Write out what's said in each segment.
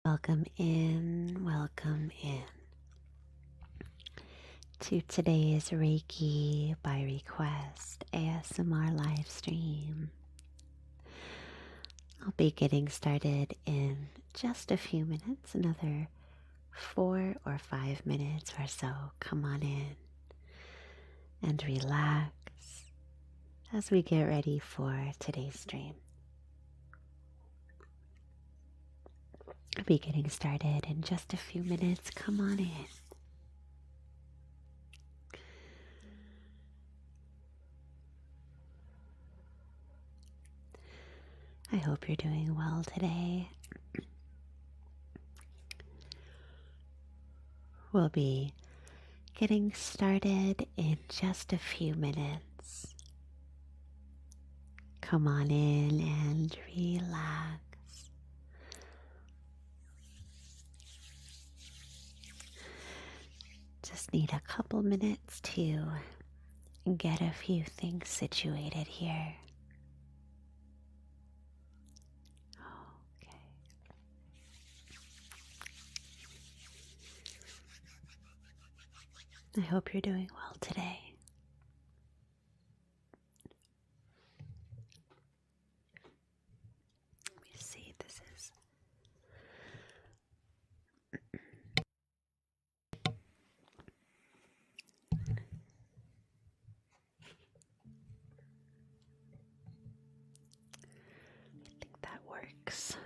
Welcome in to today's Reiki by Request ASMR live stream. I'll be getting started in just a few minutes, another 4 or 5 minutes or so. Come on in and relax as we get ready for today's stream. I'll be getting started in just a few minutes. Come on in. I hope you're doing well today. We'll be getting started in just a few minutes. Come on in and relax. Just need a couple minutes to get a few things situated here. Okay. I hope you're doing well today. Let me see, this is I think that works.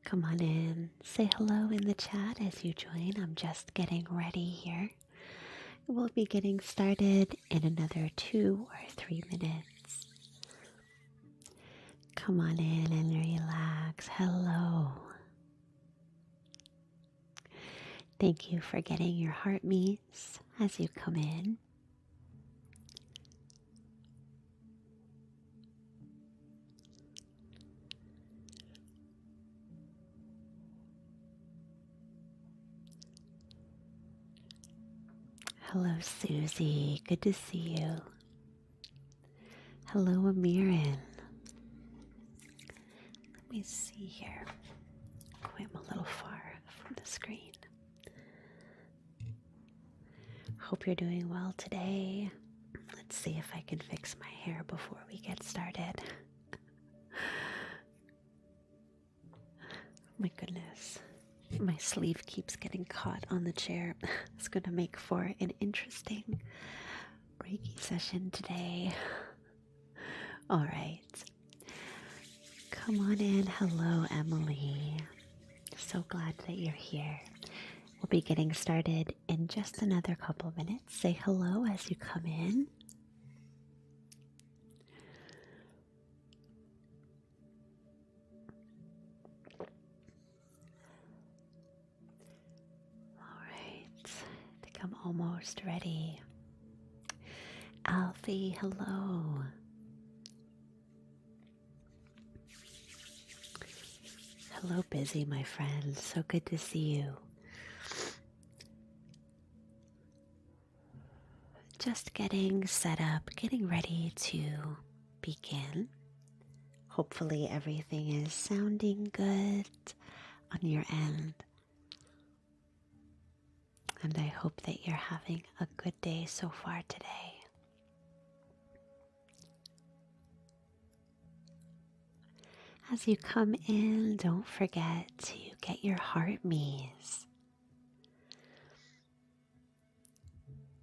Come on in, say hello in the chat as you join. I'm just getting ready here. We'll be getting started in another 2 or 3 minutes. Come on in and relax. Hello. Thank you for getting your heart meets as you come in. Hello, Susie. Good to see you. Hello, Amirin. Let me see here. Oh, I'm a little far from the screen. Hope you're doing well today. Let's see if I can fix my hair before we get started. My goodness. My sleeve keeps getting caught on the chair. It's going to make for an interesting Reiki session today. All right. Come on in. Hello, Emily. So glad that you're here. We'll be getting started in just another couple of minutes. Say hello as you come in. I think I'm almost ready. Alfie, hello. Hello, Busy, my friend. So good to see you. Just getting set up, getting ready to begin. Hopefully everything is sounding good on your end. And I hope that you're having a good day so far today. As you come in, don't forget to get your heart me's.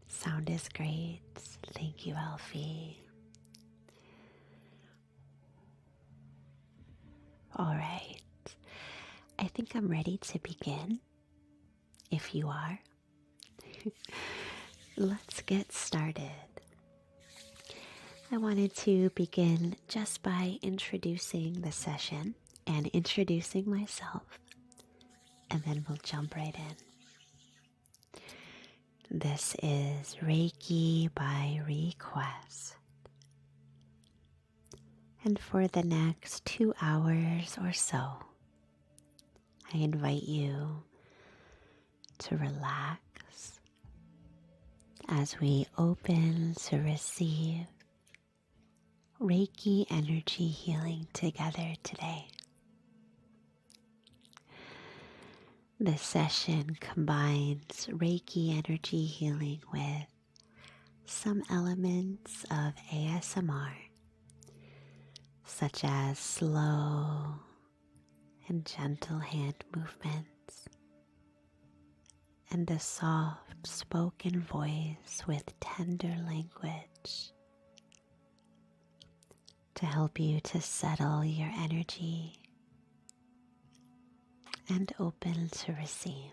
Sound is great. Thank you, Alfie. All right. I think I'm ready to begin. If you are, let's get started. I wanted to begin just by introducing the session and introducing myself, and then we'll jump right in. This is Reiki by Request. And for the next 2 hours or so, I invite you to relax as we open to receive Reiki energy healing together today. This session combines Reiki energy healing with some elements of ASMR, such as slow and gentle hand movements, and a soft spoken voice with tender language to help you to settle your energy and open to receive.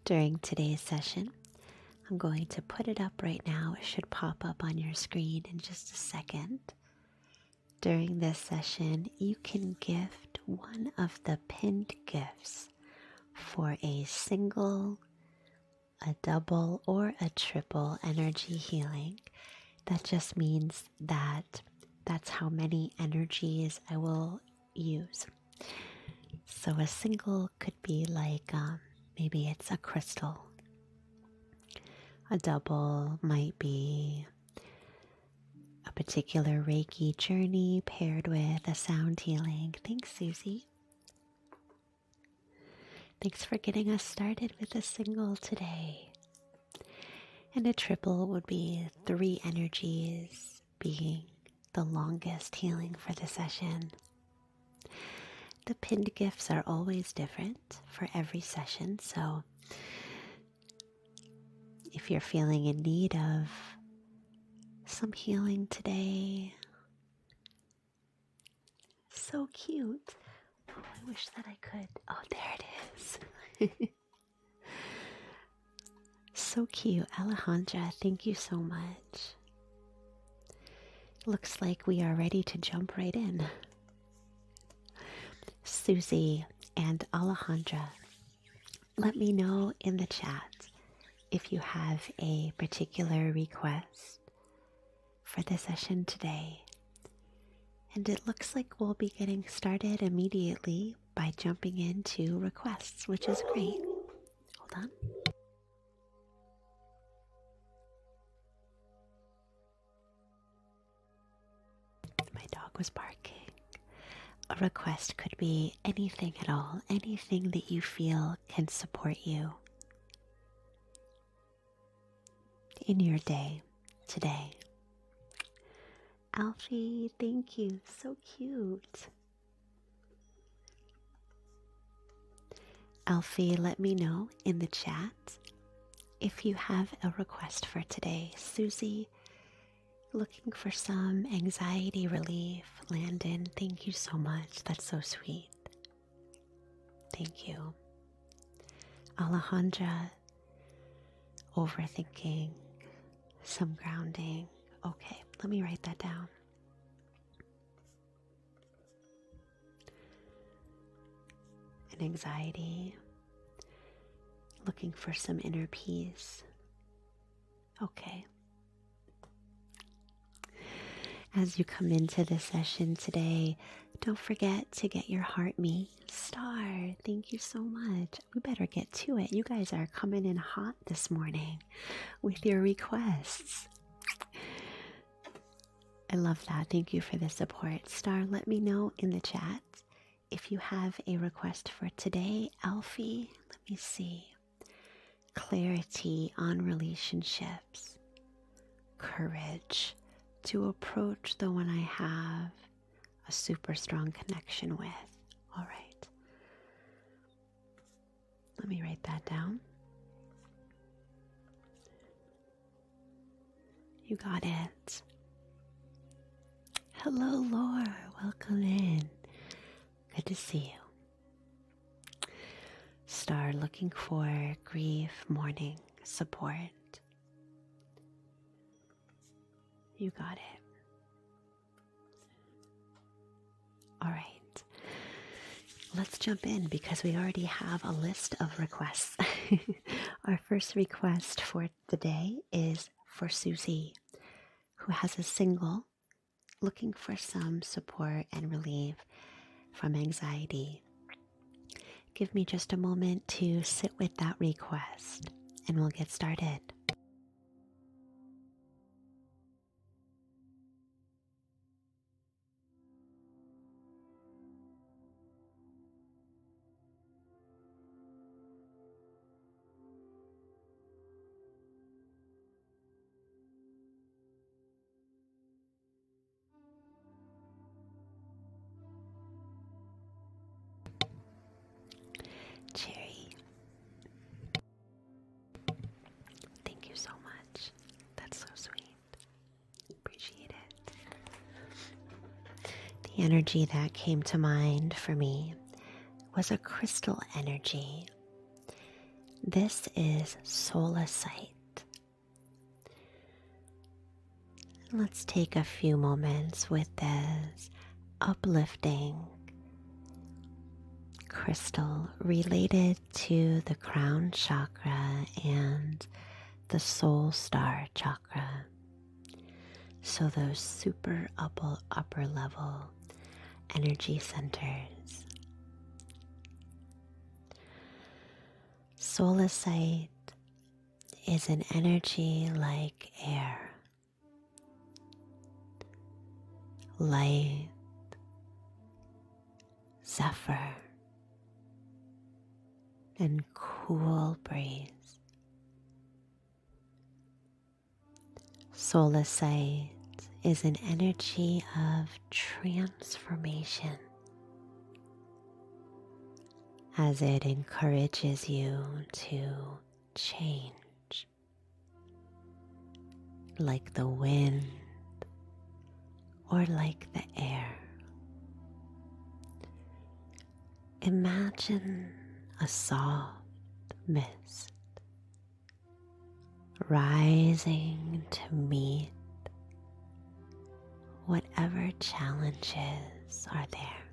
During today's session, I'm going to put it up right now. It should pop up on your screen in just a second. During this session, you can gift one of the pinned gifts for a single, a double, or a triple energy healing. That just means that that's how many energies I will use. So a single could be like maybe it's a crystal. A double might be a particular Reiki journey paired with a sound healing. Thanks, Susie. Thanks for getting us started with a single today. And a triple would be 3 energies being the longest healing for the session. The pinned gifts are always different for every session, so if you're feeling in need of some healing today, so cute. Oh, I wish that I could. Oh, there it is. So cute. Alejandra, thank you so much. Looks like we are ready to jump right in. Susie and Alejandra, let me know in the chat if you have a particular request for the session today. And it looks like we'll be getting started immediately by jumping into requests, which is great. Hold on. My dog was barking. A request could be anything at all, anything that you feel can support you in your day today. Alfie, thank you. So cute. Alfie, let me know in the chat if you have a request for today. Susie, looking for some anxiety relief. Landon, thank you so much. That's so sweet. Thank you. Alejandra, overthinking, some grounding. Okay, let me write that down. An anxiety, looking for some inner peace. Okay. As you come into the session today, don't forget to get your heart me. Star, thank you so much. We better get to it. You guys are coming in hot this morning with your requests. I love that. Thank you for the support. Star, let me know in the chat if you have a request for today. Alfie, let me see. Clarity on relationships. Courage to approach the one I have a super strong connection with. All right. Let me write that down. You got it. Hello, Laura. Welcome in. Good to see you. Star, looking for grief, mourning, support. You got it. All right. Let's jump in because we already have a list of requests. Our first request for today is for Susie, who has a single looking for some support and relief from anxiety. Give me just a moment to sit with that request and we'll get started. The energy that came to mind for me was a crystal energy. This is solasite. Let's take a few moments with this uplifting crystal related to the crown chakra and the soul star chakra. So those super upper level energy centers. Solasite is an energy like air, light, zephyr, and cool breeze. Solasite is an energy of transformation as it encourages you to change, like the wind or like the air. Imagine a soft mist rising to meet whatever challenges are there.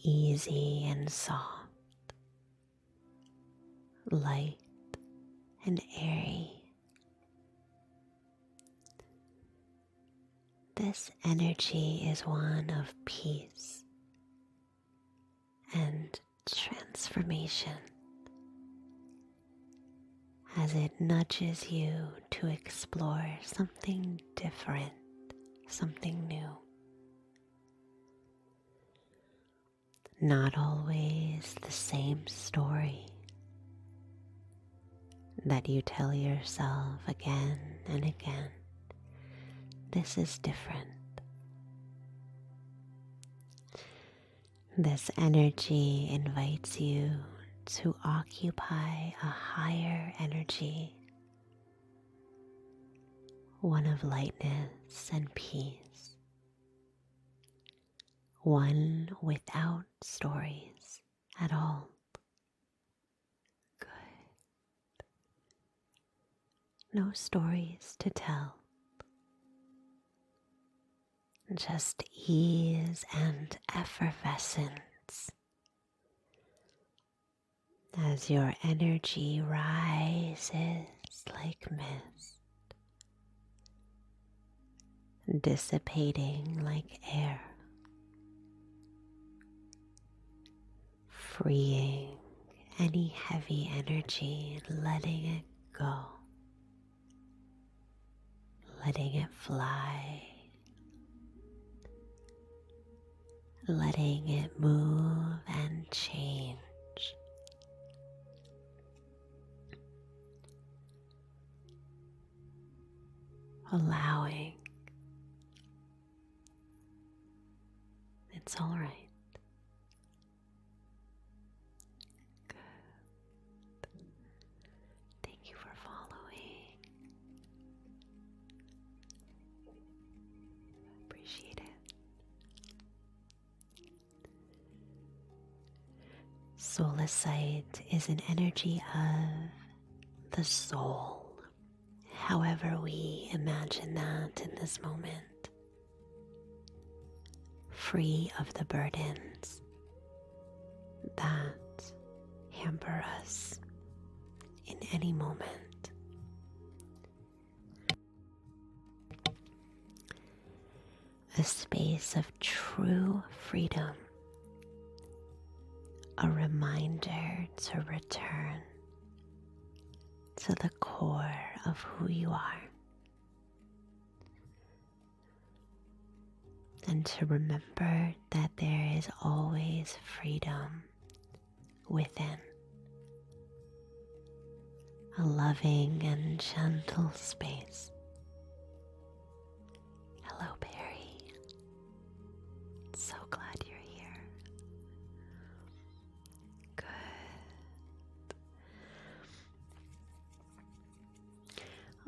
Easy and soft, light and airy. This energy is one of peace and transformation as it nudges you to explore something different, something new. Not always the same story that you tell yourself again and again. This is different. This energy invites you to occupy a higher energy, one of lightness and peace, one without stories at all. Good. No stories to tell. Just ease and effervescence as your energy rises like mist, dissipating like air, freeing any heavy energy, letting it go, letting it fly, letting it move and change. Allowing. It's all right. Good. Thank you for following. Appreciate it. Solasite is an energy of the soul. However we imagine that in this moment, free of the burdens that hamper us in any moment. A space of true freedom, a reminder to return to the core of who you are, and to remember that there is always freedom within, a loving and gentle space. Hello, Barry. So glad you're here. Good.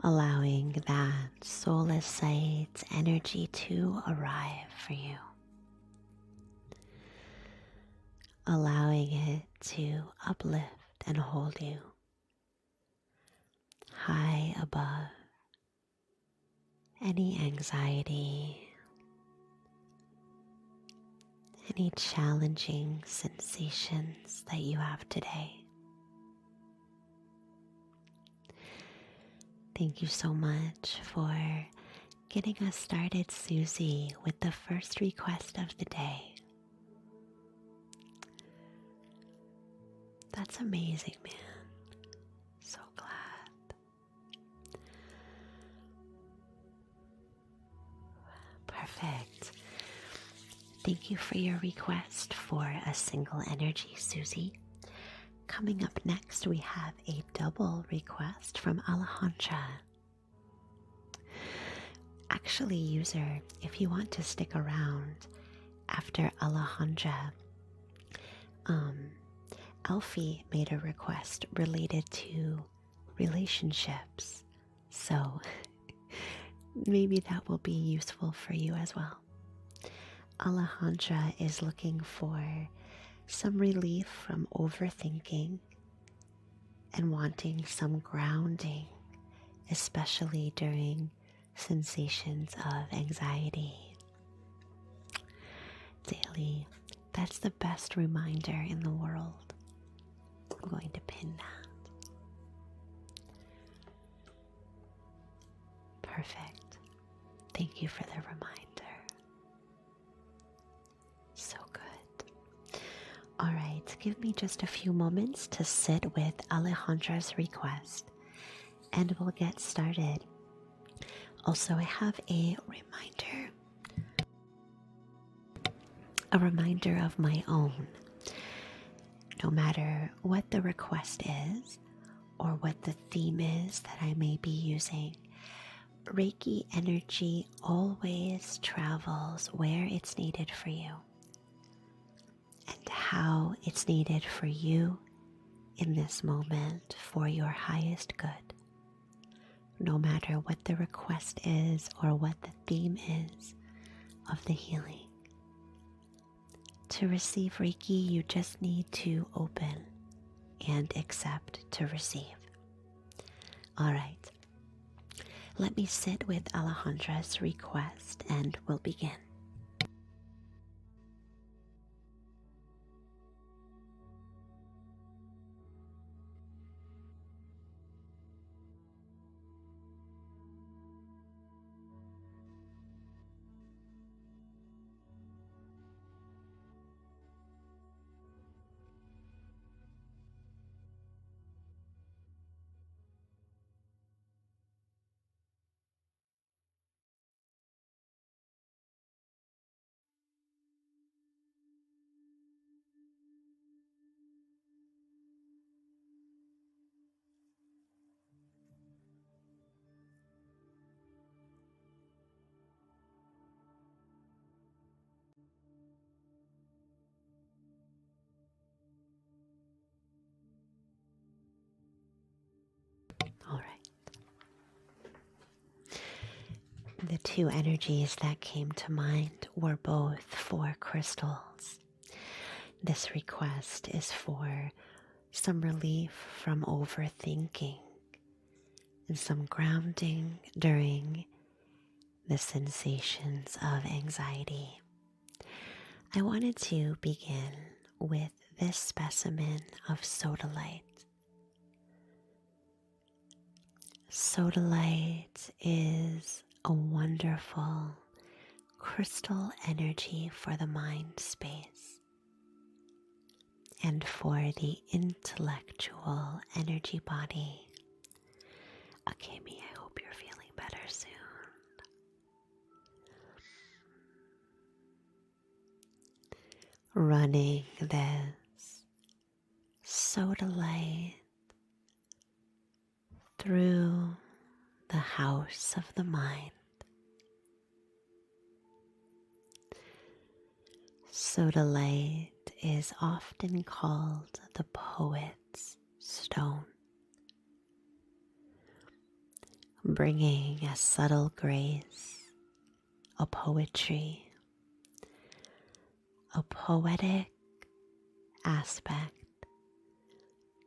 allowing that solar site energy to arrive for you, allowing it to uplift and hold you high above any anxiety, any challenging sensations that you have today. Thank you so much for getting us started, Susie, with the first request of the day. That's amazing, man. So glad. Perfect. Thank you for your request for a single energy, Susie. Coming up next, we have a double request from Alejandra. Actually, user, if you want to stick around after Alejandra, Alfie made a request related to relationships, so maybe that will be useful for you as well. Alejandra is looking for some relief from overthinking and wanting some grounding, especially during sensations of anxiety. Daily, that's the best reminder in the world. I'm going to pin that. Perfect. Thank you for the reminder. So good. All right, give me just a few moments to sit with Alejandra's request and we'll get started. Also, I have a reminder of my own. No matter what the request is or what the theme is that I may be using, Reiki energy always travels where it's needed for you and how it's needed for you in this moment for your highest good. No matter what the request is or what the theme is of the healing. To receive Reiki, you just need to open and accept to receive. All right. Let me sit with Alejandra's request and we'll begin. All right. The two energies that came to mind were both for crystals. This request is for some relief from overthinking and some grounding during the sensations of anxiety. I wanted to begin with this specimen of sodalite. Sodalite is a wonderful crystal energy for the mind space and for the intellectual energy body. Akemi, I hope you're feeling better soon. Running this sodalite through the house of the mind. Sodalite is often called the poet's stone, bringing a subtle grace, a poetry, a poetic aspect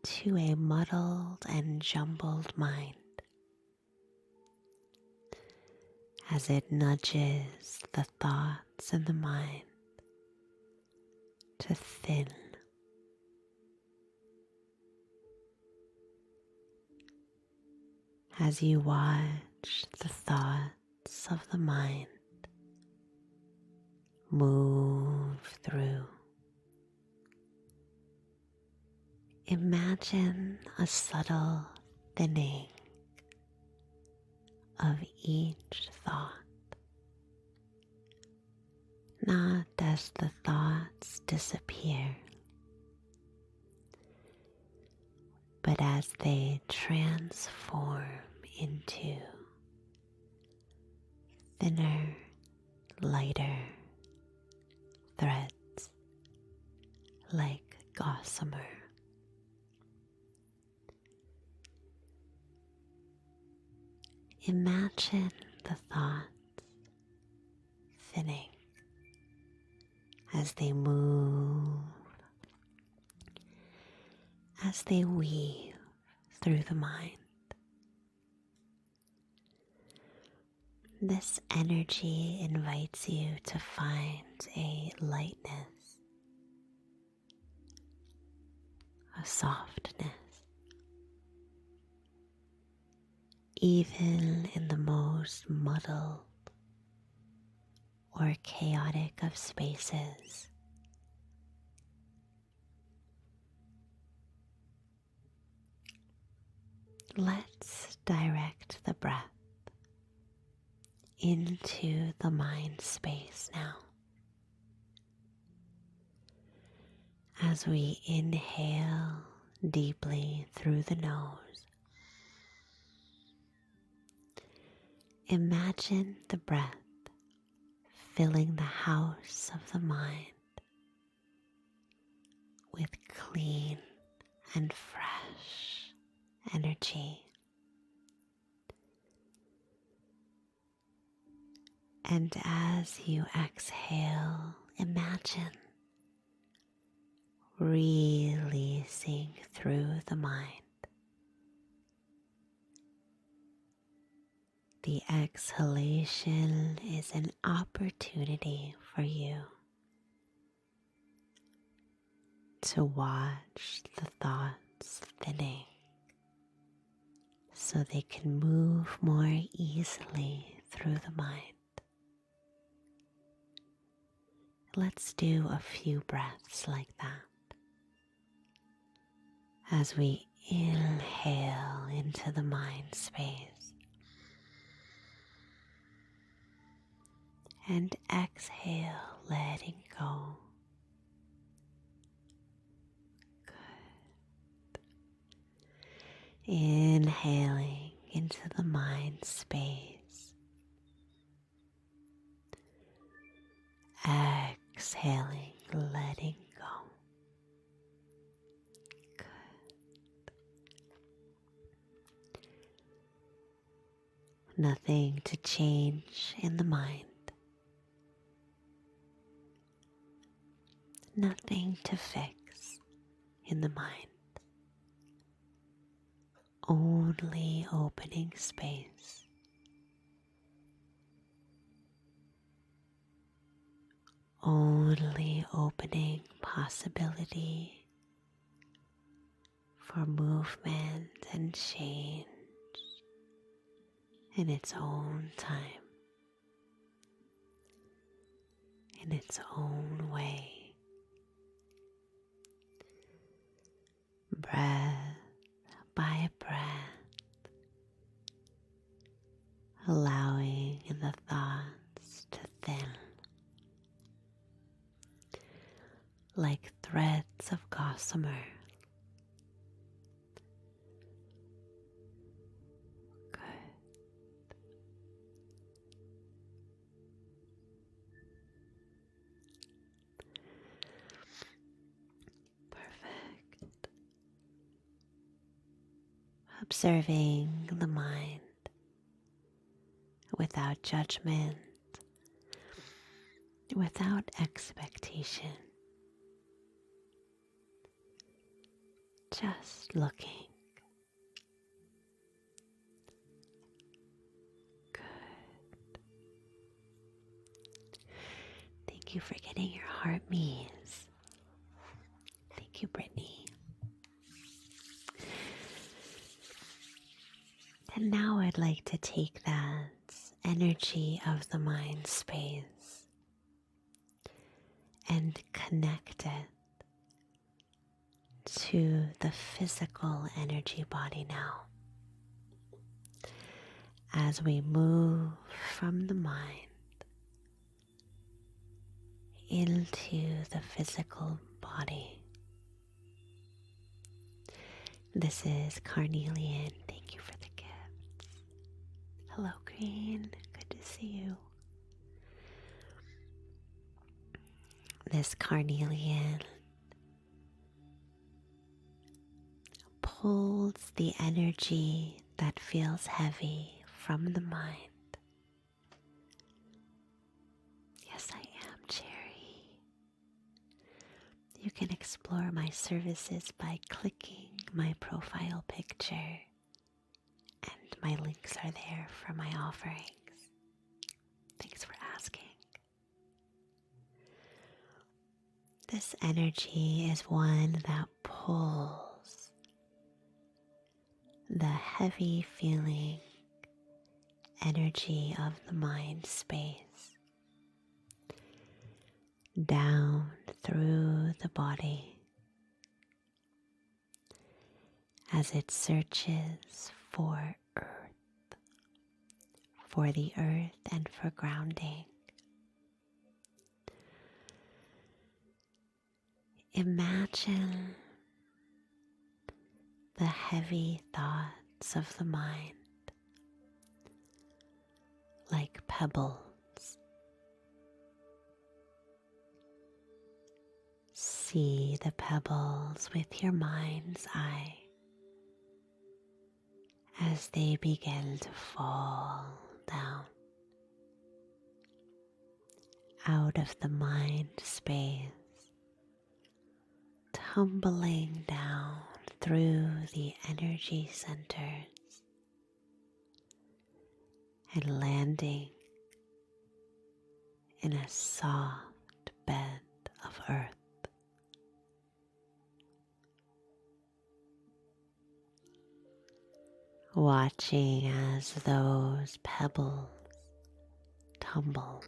to a muddled and jumbled mind as it nudges the thoughts in the mind to thin. As you watch the thoughts of the mind move through, imagine a subtle thinning of each thought, not as the thoughts disappear, but as they transform into thinner, lighter threads like gossamer. Imagine the thoughts thinning as they move, as they weave through the mind. This energy invites you to find a lightness, a softness, even in the most muddled or chaotic of spaces. Let's direct the breath into the mind space now. As we inhale deeply through the nose, imagine the breath filling the house of the mind with clean and fresh energy. And as you exhale, imagine releasing through the mind. The exhalation is an opportunity for you to watch the thoughts thinning so they can move more easily through the mind. Let's do a few breaths like that. As we inhale into the mind space and exhale, letting go. Good. Inhaling into the mind space. Exhaling, letting go. Good. Nothing to change in the mind. Nothing to fix in the mind. Only opening space. Only opening possibility for movement and change in its own time, in its own way. Breath by breath, allowing the thoughts to thin like threads of gossamer. Good. Perfect. Observing the mind without judgment, without expectation. Just looking. Good. Thank you for getting your heart me's. Thank you, Brittany. And now I'd like to take that energy of the mind space and connect it to the physical energy body now. As we move from the mind into the physical body. This is Carnelian. Thank you for the gifts. Hello, Green. Good to see you. This Carnelian pulls the energy that feels heavy from the mind. Yes, I am, Cherry. You can explore my services by clicking my profile picture, and my links are there for my offerings. Thanks for asking. This energy is one that pulls the heavy feeling energy of the mind space down through the body as it searches for earth, for the earth and for grounding. Imagine the heavy thoughts of the mind like pebbles. See the pebbles with your mind's eye as they begin to fall down out of the mind space, tumbling down through the energy centers and landing in a soft bed of earth. Watching as those pebbles tumble,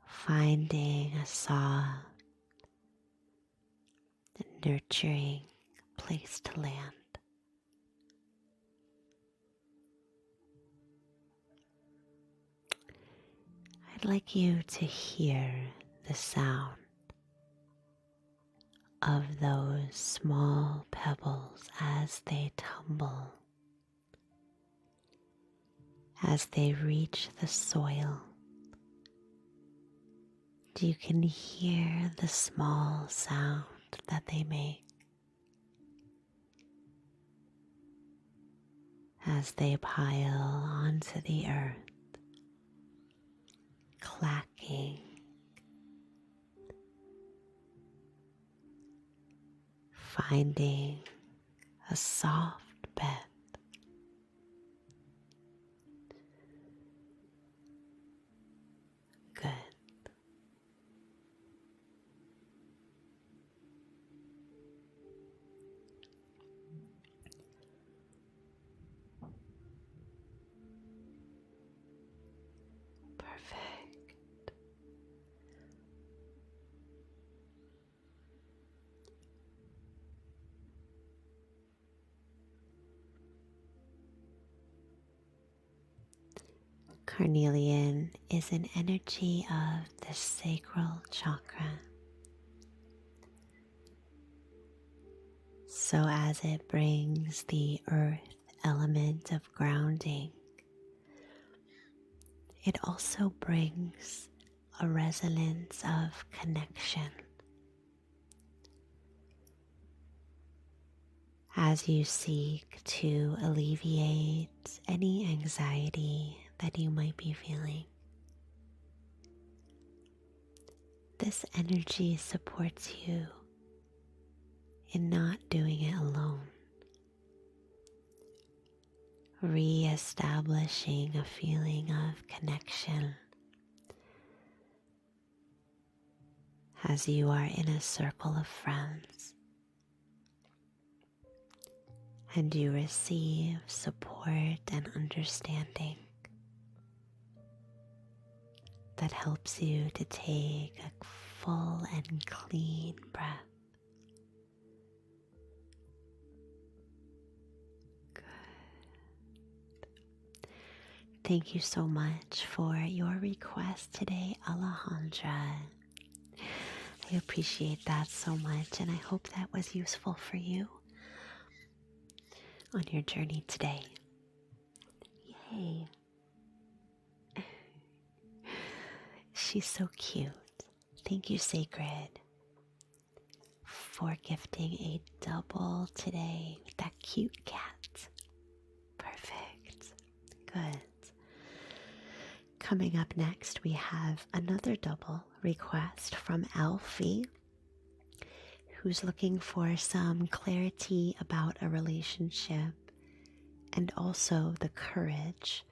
finding a soft and nurturing place to land. I'd like you to hear the sound of those small pebbles as they tumble, as they reach the soil. You can hear the small sound that they make as they pile onto the earth, clacking, finding a soft bed. Good. Perfect. Carnelian is an energy of the sacral chakra. So as it brings the earth element of grounding, it also brings a resonance of connection. as you seek to alleviate any anxiety that you might be feeling. This energy supports you in not doing it alone, re-establishing a feeling of connection as you are in a circle of friends and you receive support and understanding that helps you to take a full and clean breath. Good. Thank you so much for your request today, Alejandra. I appreciate that so much, and I hope that was useful for you on your journey today. Yay. She's so cute. Thank you, Sacred, for gifting a double today with that cute cat. Perfect. Good. Coming up next, we have another double request from Alfie, who's looking for some clarity about a relationship and also the courage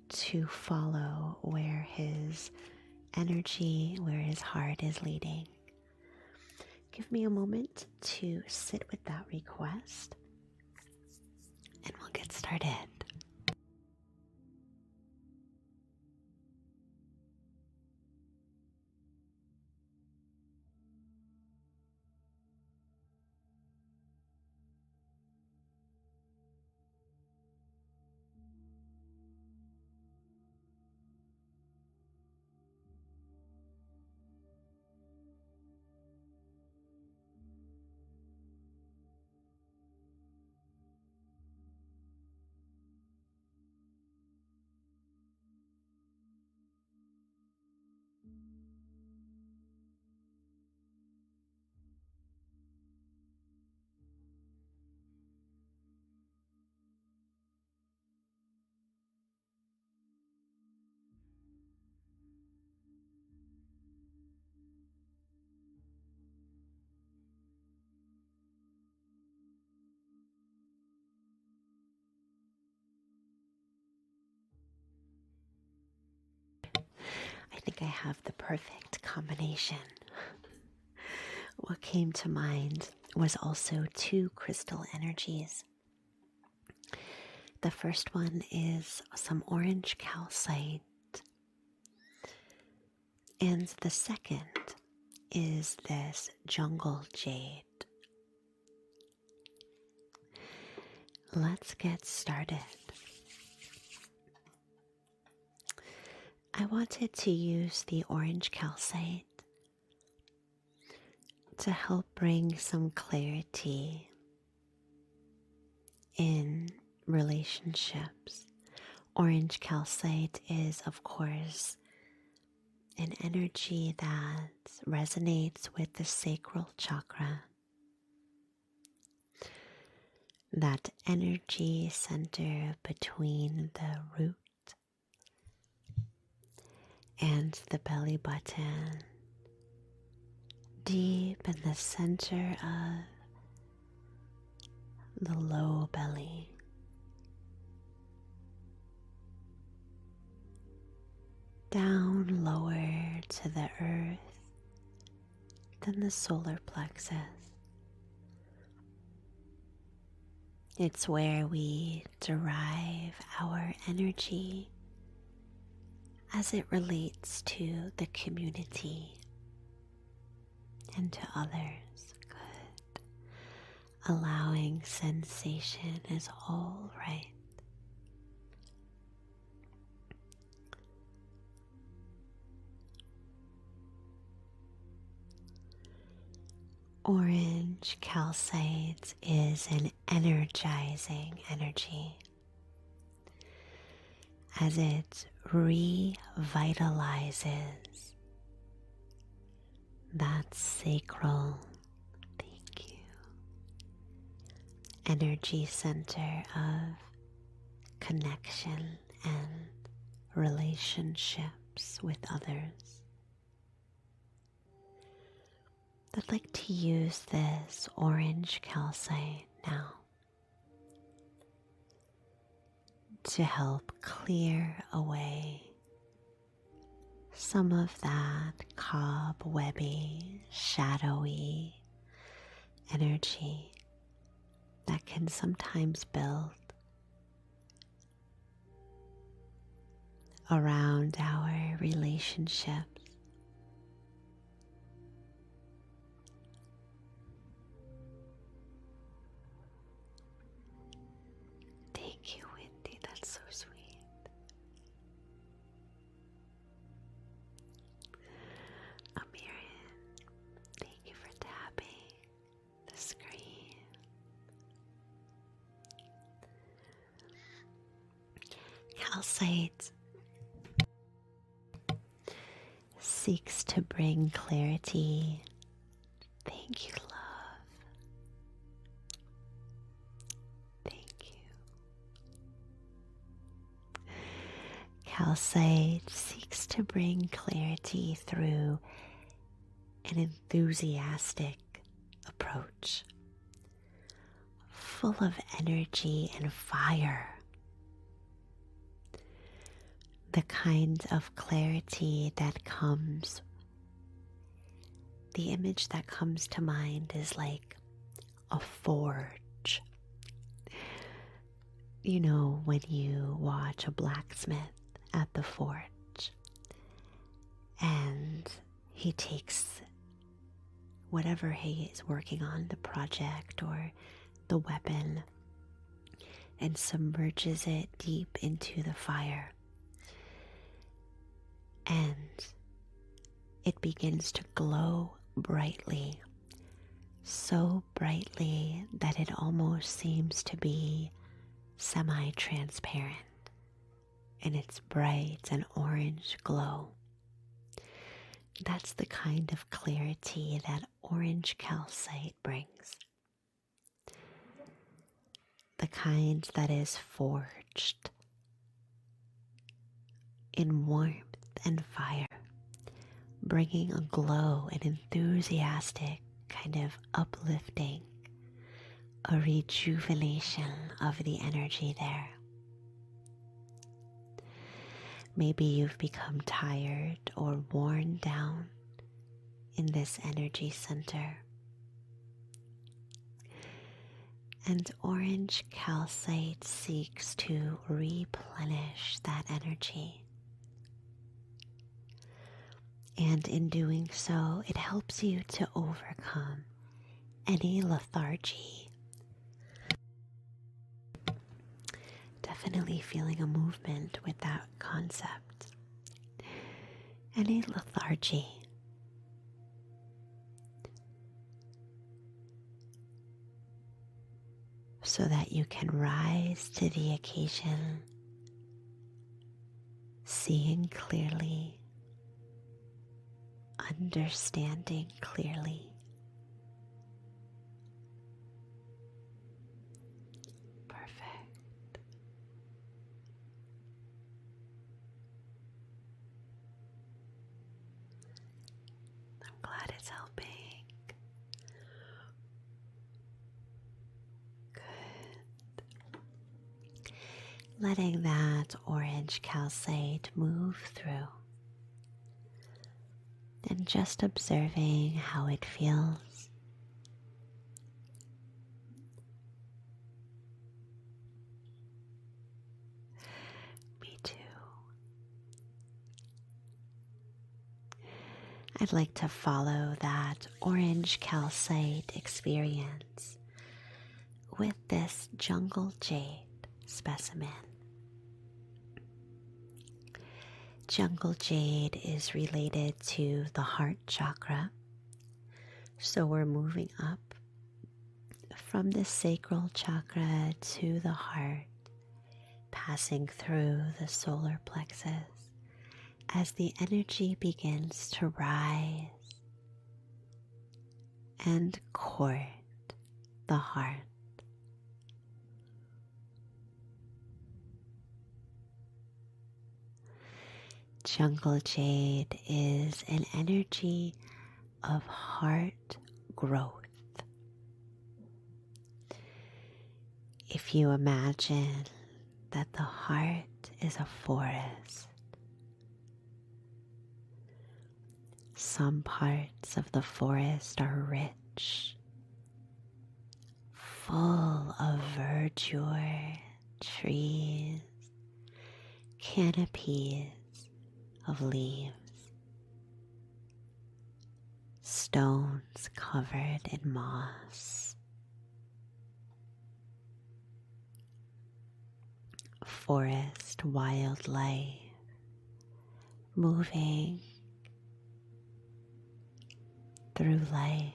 to follow where his energy, where his heart is leading. Give me a moment to sit with that request and we'll get started. I think I have the perfect combination. What came to mind was also two crystal energies. The first one is some orange calcite, and the second is this jungle jade. Let's get started. I wanted to use the orange calcite to help bring some clarity in relationships. Orange calcite is, of course, an energy that resonates with the sacral chakra. That energy center between the root and the belly button, deep in the center of the low belly. Down lower to the earth than the solar plexus. It's where we derive our energy as it relates to the community and to others. Good. Allowing sensation is all right. Orange calcite is an energizing energy as it revitalizes that sacral, thank you, energy center of connection and relationships with others. I'd like to use this orange calcite now to help clear away some of that cobwebby, shadowy energy that can sometimes build around our relationships. Thank you, Wendy. That's so sweet. Amirian, thank you for tapping the screen. Calcite seeks to bring clarity. Thank you, love. Thank you. Calcite seeks to bring clarity through an enthusiastic approach, full of energy and fire. The kind of clarity that comes, the image that comes to mind is like a forge. You know, when you watch a blacksmith at the forge and he takes whatever he is working on, the project or the weapon, and submerges it deep into the fire. And it begins to glow brightly, so brightly that it almost seems to be semi-transparent in its bright and orange glow. That's the kind of clarity that orange calcite brings. The kind that is forged in warmth and fire, bringing a glow, an enthusiastic kind of uplifting, a rejuvenation of the energy there. Maybe you've become tired or worn down in this energy center. And orange calcite seeks to replenish that energy. And in doing so, it helps you to overcome any lethargy. Definitely feeling a movement with that concept. Any lethargy. So that you can rise to the occasion, seeing clearly, understanding clearly. Perfect. I'm glad it's helping. Good. Letting that orange calcite move through. And just observing how it feels. Me too. I'd like to follow that orange calcite experience with this jungle jade specimen. Jungle jade is related to the heart chakra, so we're moving up from the sacral chakra to the heart, passing through the solar plexus as the energy begins to rise and court the heart. Jungle jade is an energy of heart growth. If you imagine that the heart is a forest, some parts of the forest are rich, full of verdure, trees, canopies of leaves, stones covered in moss, forest wildlife moving through life,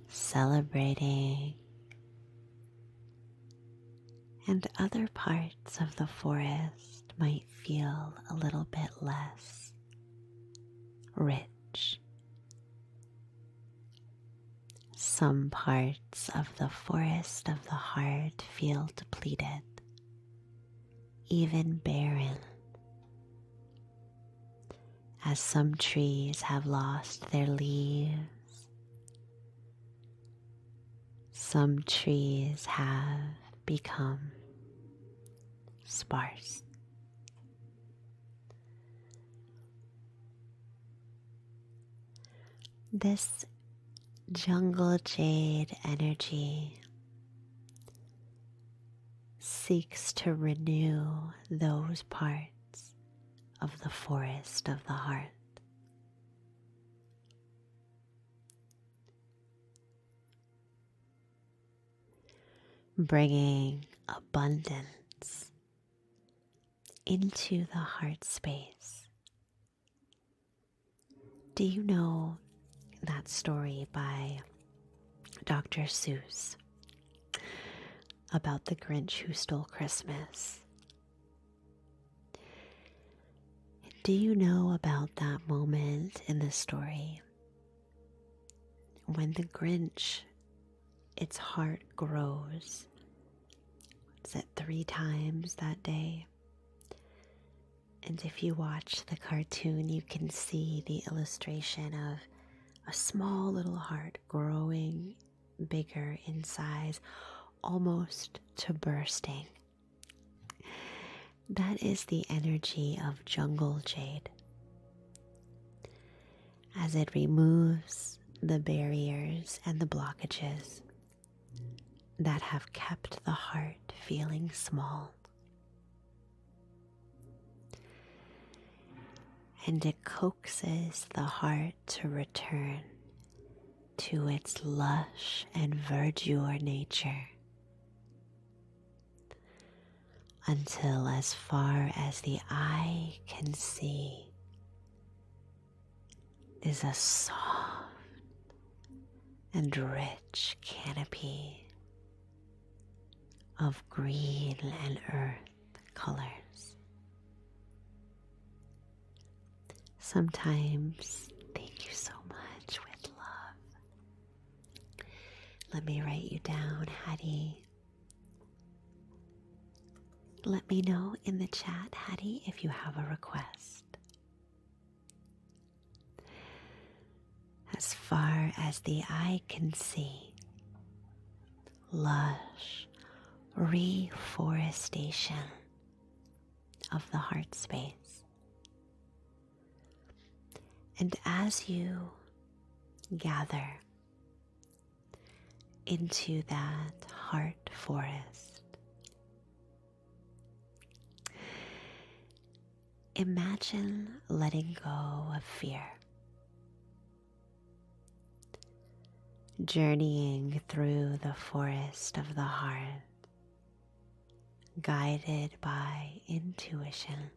celebrating, and other parts of the forest might feel a little bit less rich. Some parts of the forest of the heart feel depleted, even barren, as some trees have lost their leaves. Some trees have become sparse. This jungle jade energy seeks to renew those parts of the forest of the heart. Bringing abundance into the heart space. Do you know that story by Dr. Seuss about the Grinch who stole Christmas? Do you know about that moment in the story when the Grinch, its heart grows? Is it 3 times that day? And if you watch the cartoon, you can see the illustration of a small little heart growing bigger in size, almost to bursting. That is the energy of jungle jade, as it removes the barriers and the blockages that have kept the heart feeling small. And it coaxes the heart to return to its lush and verdure nature, until as far as the eye can see is a soft and rich canopy of green and earth colors. Sometimes, thank you so much, with love. Let me write you down, Hattie. Let me know in the chat, Hattie, if you have a request. As far as the eye can see, lush reforestation of the heart space. And as you gather into that heart forest, imagine letting go of fear, journeying through the forest of the heart, guided by intuition.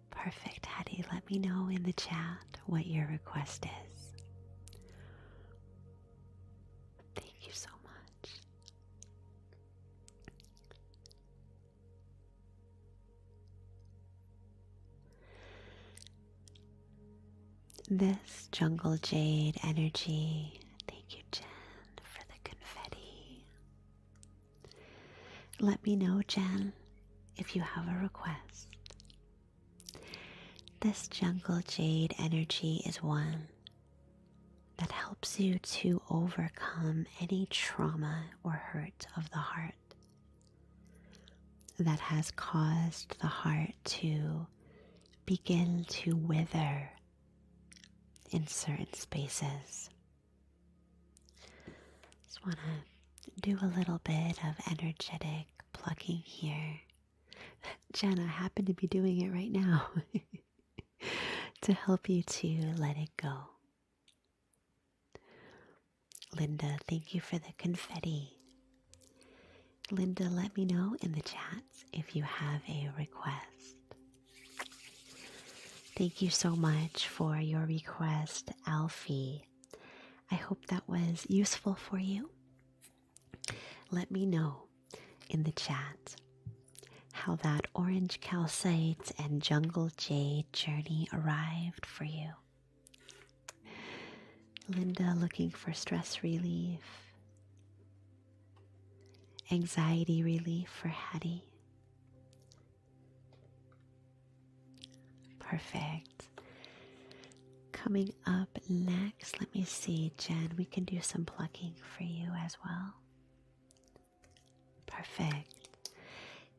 Perfect, Hattie. Let me know in the chat what your request is. Thank you so much. This jungle jade energy, thank you, Jen, for the confetti. Let me know, Jen, if you have a request. This jungle jade energy is one that helps you to overcome any trauma or hurt of the heart that has caused the heart to begin to wither in certain spaces. Just want to do a little bit of energetic plucking here. Jen, I happen to be doing it right now to help you to let it go. Linda, thank you for the confetti. Linda, let me know in the chats if you have a request. Thank you so much for your request, Alfie. I hope that was useful for you. Let me know in the chat how that orange calcite and jungle jade journey arrived for you. Linda looking for stress relief, anxiety relief for Hattie. Perfect. Coming up next, let me see, Jen, we can do some plucking for you as well. Perfect.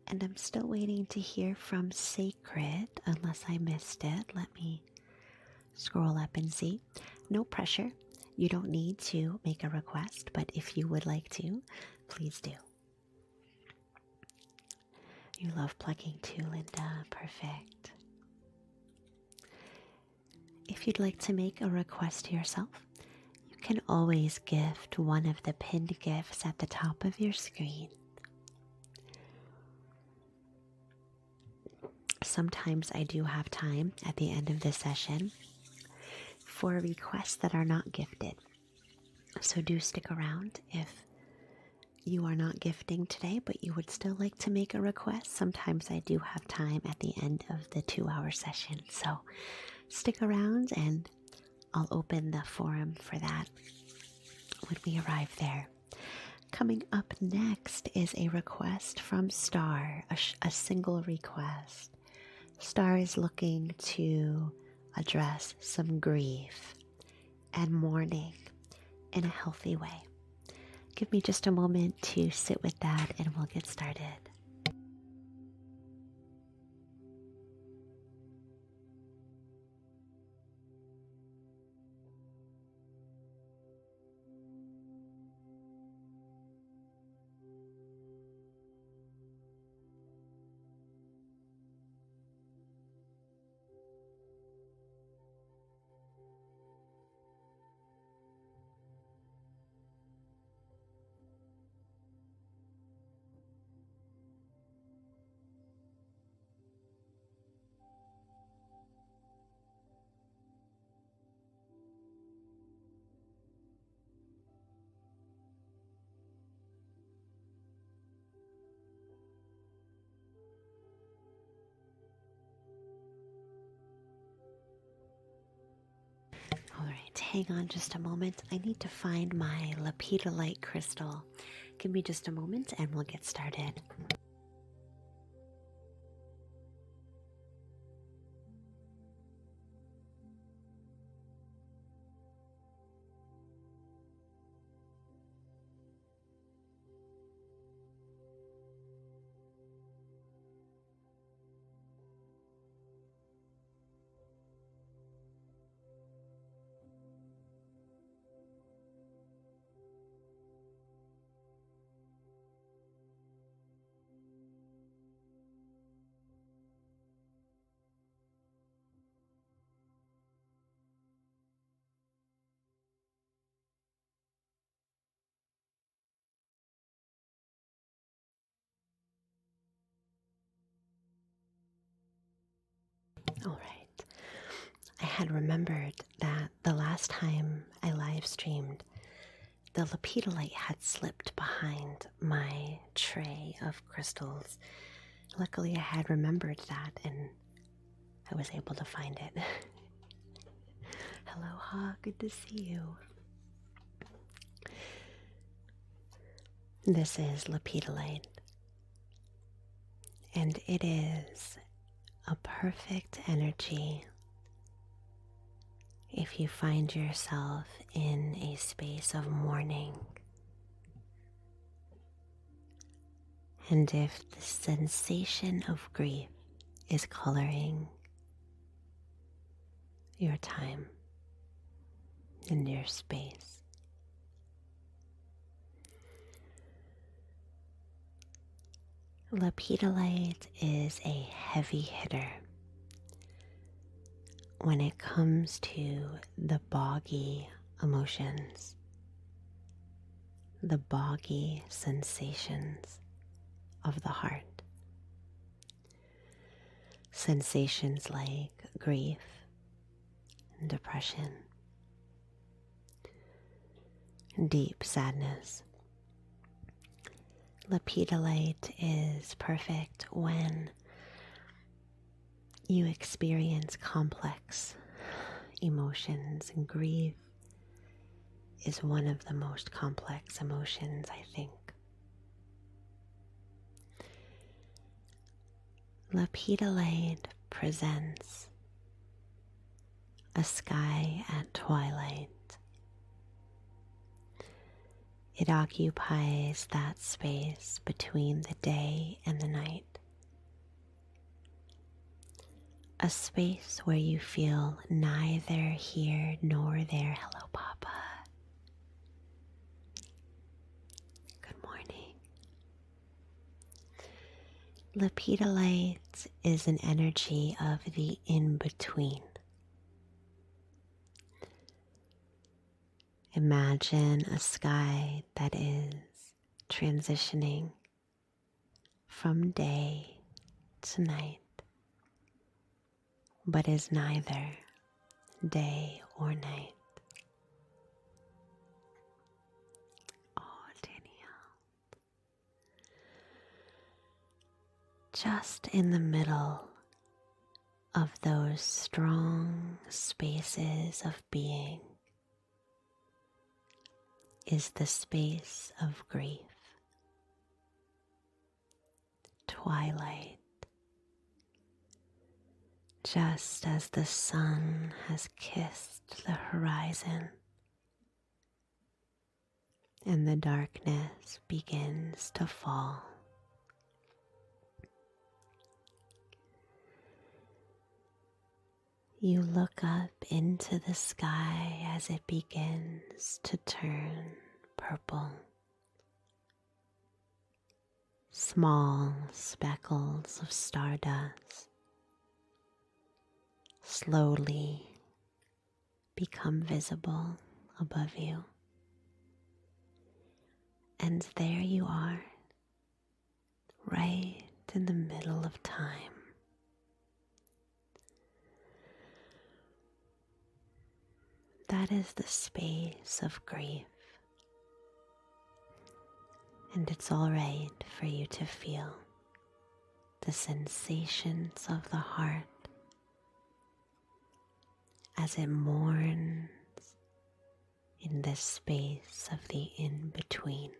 And I'm still waiting to hear from Sacred, unless I missed it. Let me scroll up and see. No pressure. You don't need to make a request, but if you would like to, please do. You love plucking too, Linda. Perfect. If you'd like to make a request to yourself, you can always gift one of the pinned gifts at the top of your screen. Sometimes I do have time at the end of this session for requests that are not gifted. So do stick around if you are not gifting today, but you would still like to make a request. Sometimes I do have time at the end of the 2-hour session. So stick around and I'll open the forum for that when we arrive there. Coming up next is a request from Star, a single request. Star is looking to address some grief and mourning in a healthy way. Give me just a moment to sit with that and we'll get started. Alright, hang on just a moment. I need to find my lepidolite crystal. Give me just a moment and we'll get started. Alright, I had remembered that the last time I live streamed, the lepidolite had slipped behind my tray of crystals. Luckily, I had remembered that and I was able to find it. Hello, Ha, good to see you. This is lepidolite. And it is a perfect energy if you find yourself in a space of mourning. And if the sensation of grief is coloring your time and your space. Lepidolite is a heavy hitter when it comes to the boggy emotions, the boggy sensations of the heart. Sensations like grief and depression, deep sadness. Lepidolite is perfect when you experience complex emotions, and grief is one of the most complex emotions, I think. Lepidolite presents a sky at twilight. It occupies that space between the day and the night. A space where you feel neither here nor there. Hello, Papa. Good morning. Lepidolite is an energy of the in-between. Imagine a sky that is transitioning from day to night, but is neither day or night. Oh, Danielle. Just in the middle of those strong spaces of being is the space of grief, twilight, just as the sun has kissed the horizon and the darkness begins to fall. You look up into the sky as it begins to turn purple. Small speckles of stardust slowly become visible above you. And there you are, right in the middle of time. That is the space of grief. And it's all right for you to feel the sensations of the heart as it mourns in this space of the in-between.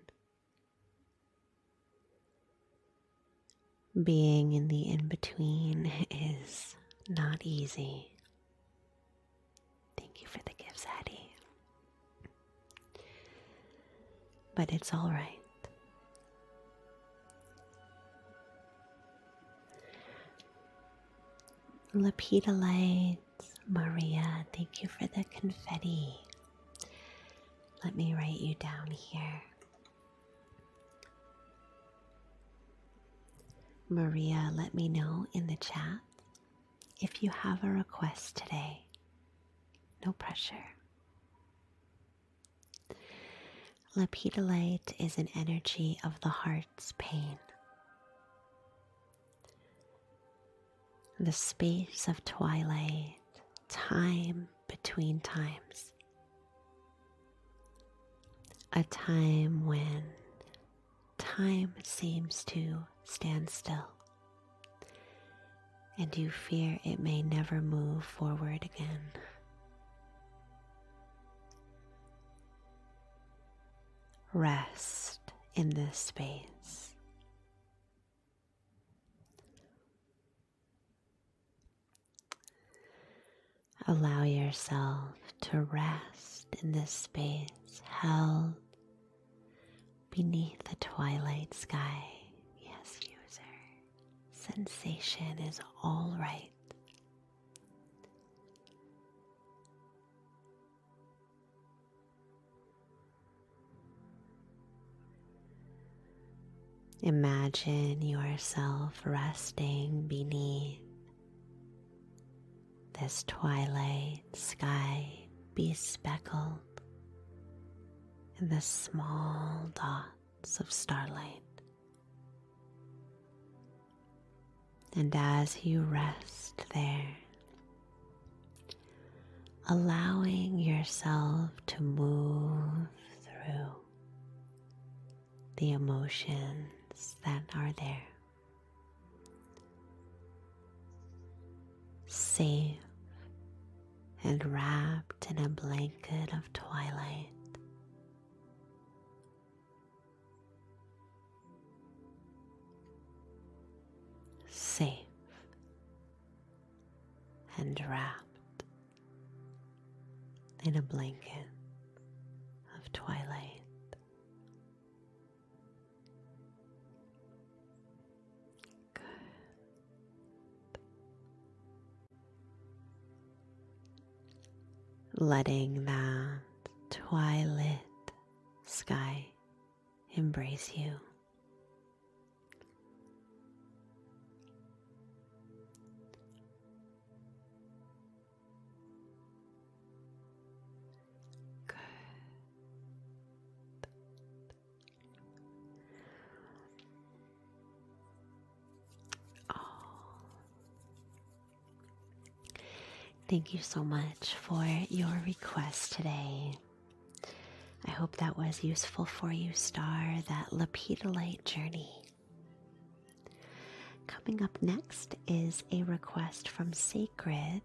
Being in the in-between is not easy. Thank you for the gifts, Addie. But it's all right. Lepidolite, Maria, thank you for the confetti. Let me write you down here. Maria, let me know in the chat if you have a request today. No pressure. Lepidolite is an energy of the heart's pain. The space of twilight, time between times. A time when time seems to stand still and you fear it may never move forward again. Rest in this space. Allow yourself to rest in this space held beneath the twilight sky. Yes, user. Sensation is all right. Imagine yourself resting beneath this twilight sky, bespeckled in the small dots of starlight. And as you rest there, allowing yourself to move through the emotions that are there, safe and wrapped in a blanket of twilight. Safe and wrapped in a blanket of twilight. Good. Letting that twilight sky embrace you. Thank you so much for your request today. I hope that was useful for you, Star, that lepidolite journey. Coming up next is a request from Sacred,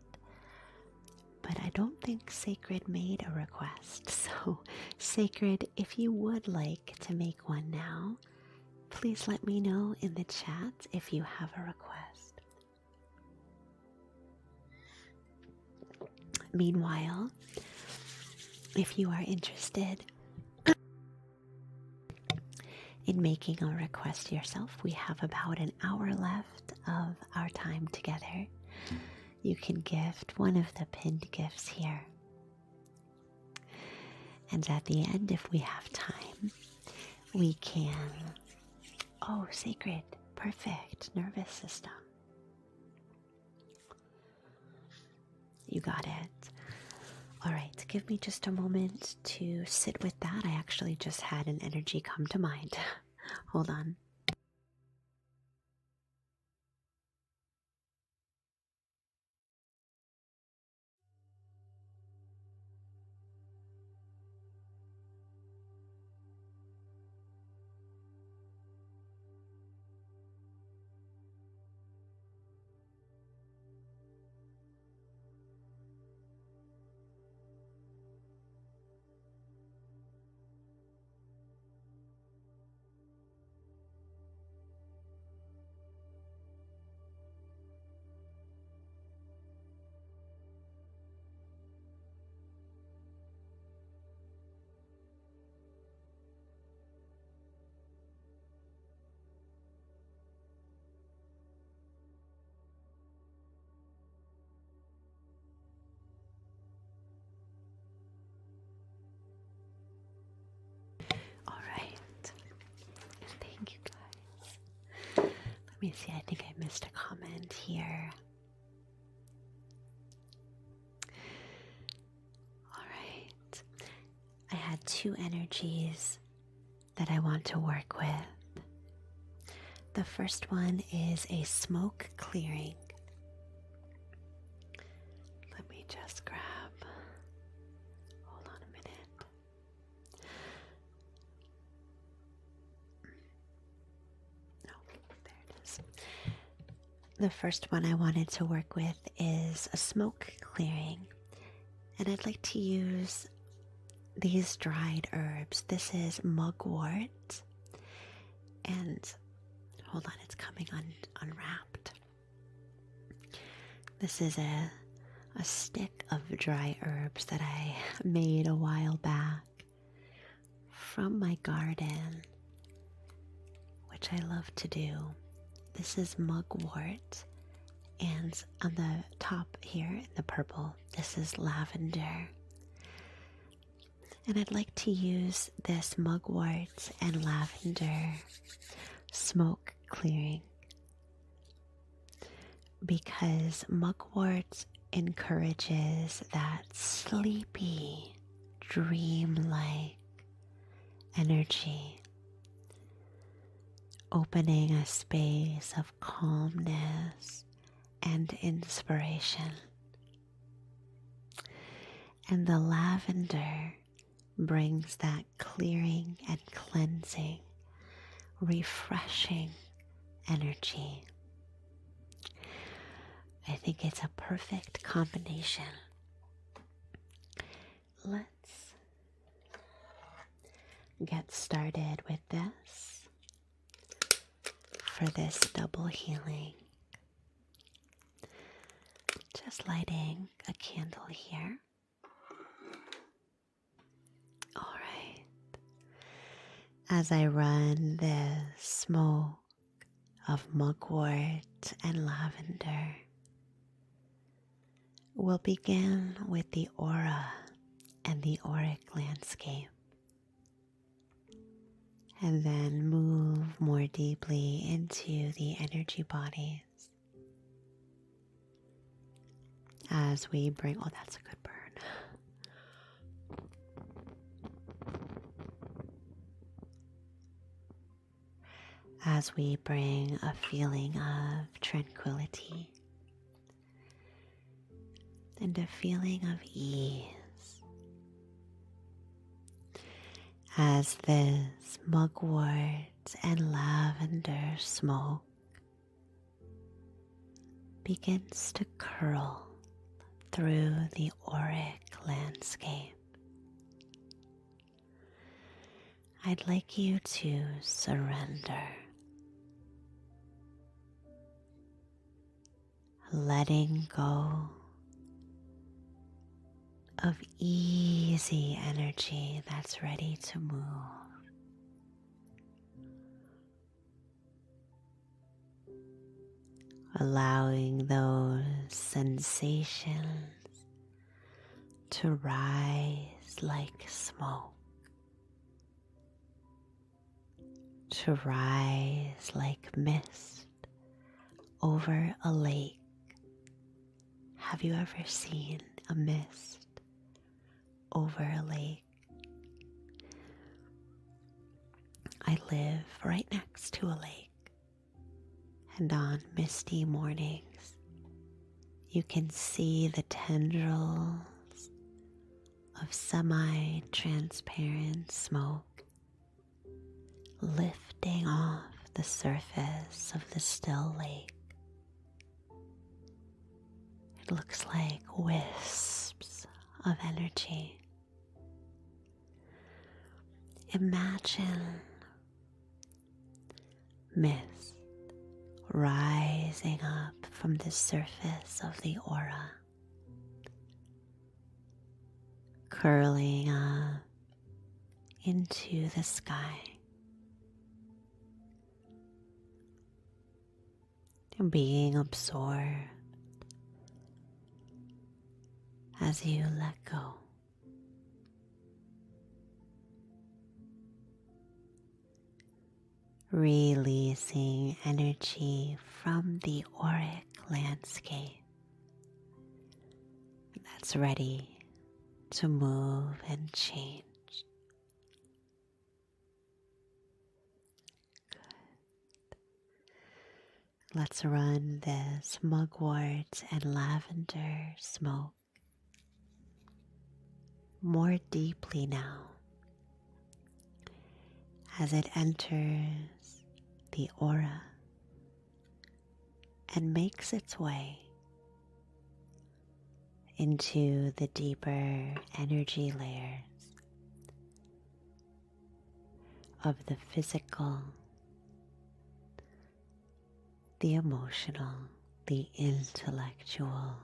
but I don't think Sacred made a request. So, Sacred, if you would like to make one now, please let me know in the chat if you have a request. Meanwhile, if you are interested in making a request yourself, we have about an hour left of our time together. You can gift one of the pinned gifts here. And at the end, if we have time, we can... Oh, Sacred. Perfect. Nervous system. You got it. All right, give me just a moment to sit with that. I actually just had an energy come to mind. Hold on. All right. Thank you, guys. Let me see. I think I missed a comment here. All right. I had two energies that I want to work with. The first one is a smoke clearing. Let me just grab. Hold on a minute. No, there it is. The first one I wanted to work with is a smoke clearing. And I'd like to use these dried herbs. This is mugwort. And hold on, it's coming unwrapped. This is a a stick of dry herbs that I made a while back from my garden, which I love to do. This is mugwort, and on the top here in the purple, this is lavender. And I'd like to use this mugwort and lavender smoke clearing because mugwort encourages that sleepy, dreamlike energy, opening a space of calmness and inspiration. And the lavender brings that clearing and cleansing, refreshing energy. I think it's a perfect combination. Let's get started with this for this double healing. Just lighting a candle here. All right. As I run the smoke of mugwort and lavender, we'll begin with the aura and the auric landscape, and then move more deeply into the energy bodies as we bring, oh, that's a good burn. As we bring a feeling of tranquility and a feeling of ease as this mugwort and lavender smoke begins to curl through the auric landscape. I'd like you to surrender, letting go of easy energy that's ready to move. Allowing those sensations to rise like smoke, to rise like mist over a lake. Have you ever seen a mist over a lake? I live right next to a lake, and on misty mornings, you can see the tendrils of semi-transparent smoke lifting off the surface of the still lake. It looks like wisps of energy. Imagine mist rising up from the surface of the aura, curling up into the sky, and being absorbed as you let go. Releasing energy from the auric landscape that's ready to move and change. Good. Let's run this mugwort and lavender smoke more deeply now as it enters the aura and makes its way into the deeper energy layers of the physical, the emotional, the intellectual,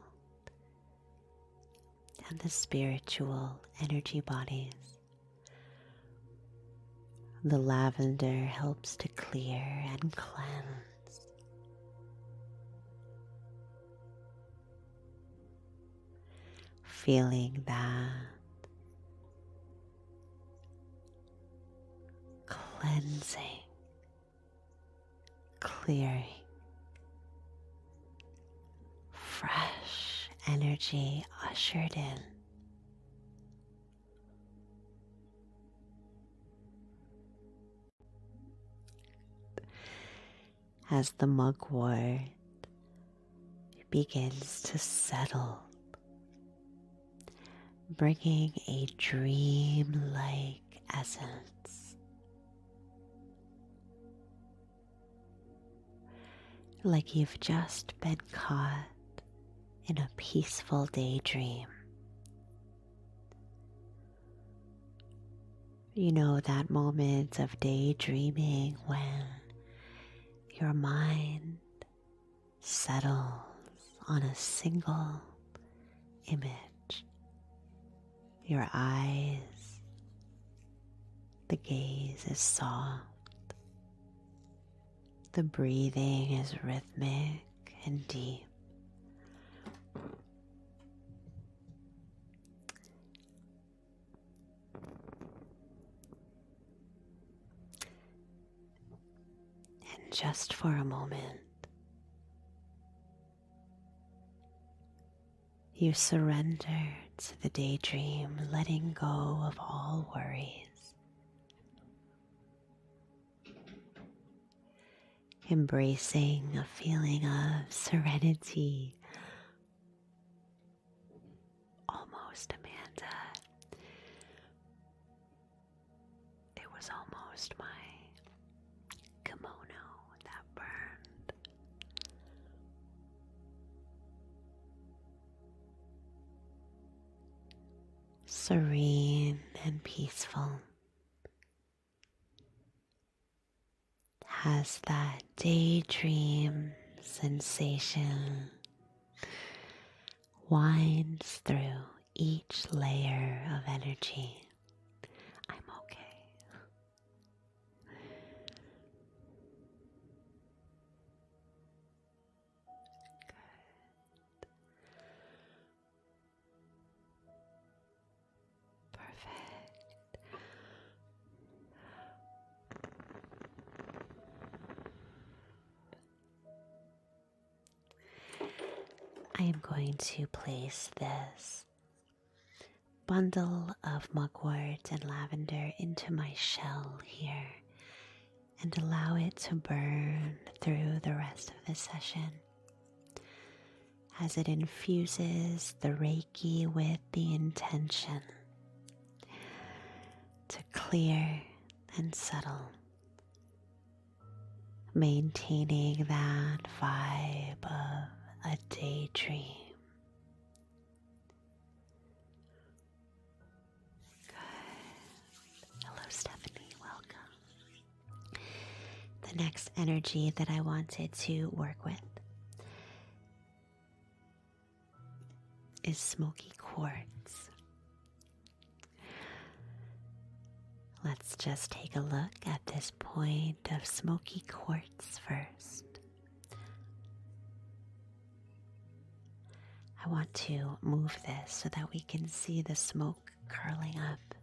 and the spiritual energy bodies. The lavender helps to clear and cleanse. Feeling that cleansing, clearing, fresh energy ushered in. As the mugwort begins to settle, bringing a dream-like essence, like you've just been caught in a peaceful daydream. You know that moment of daydreaming when your mind settles on a single image. Your eyes, the gaze is soft. The breathing is rhythmic and deep. And just for a moment, you surrender to the daydream, letting go of all worries. Embracing a feeling of serenity. Almost, Amanda. It was almost my kimono that burned. Serene and peaceful. As that daydream sensation winds through each layer of energy. I'm okay. Perfect. I am going to place this bundle of mugwort and lavender into my shell here and allow it to burn through the rest of the session as it infuses the Reiki with the intention to clear and settle, maintaining that vibe of a daydream. Good. Hello, Stephanie. Welcome. The next energy that I wanted to work with is smoky quartz. Let's just take a look at this point of smoky quartz first. I want to move this so that we can see the smoke curling up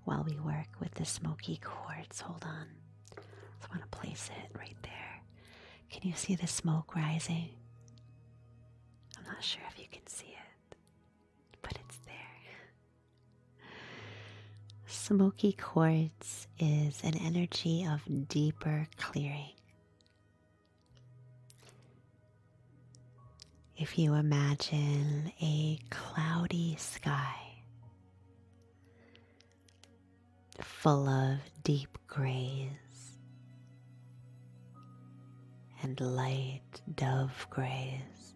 while we work with the smoky quartz. Hold on. I want to place it right there. Can you see the smoke rising? I'm not sure if you can see it, but it's there. Smoky quartz is an energy of deeper clearing. If you imagine a cloudy sky full of deep grays and light dove grays,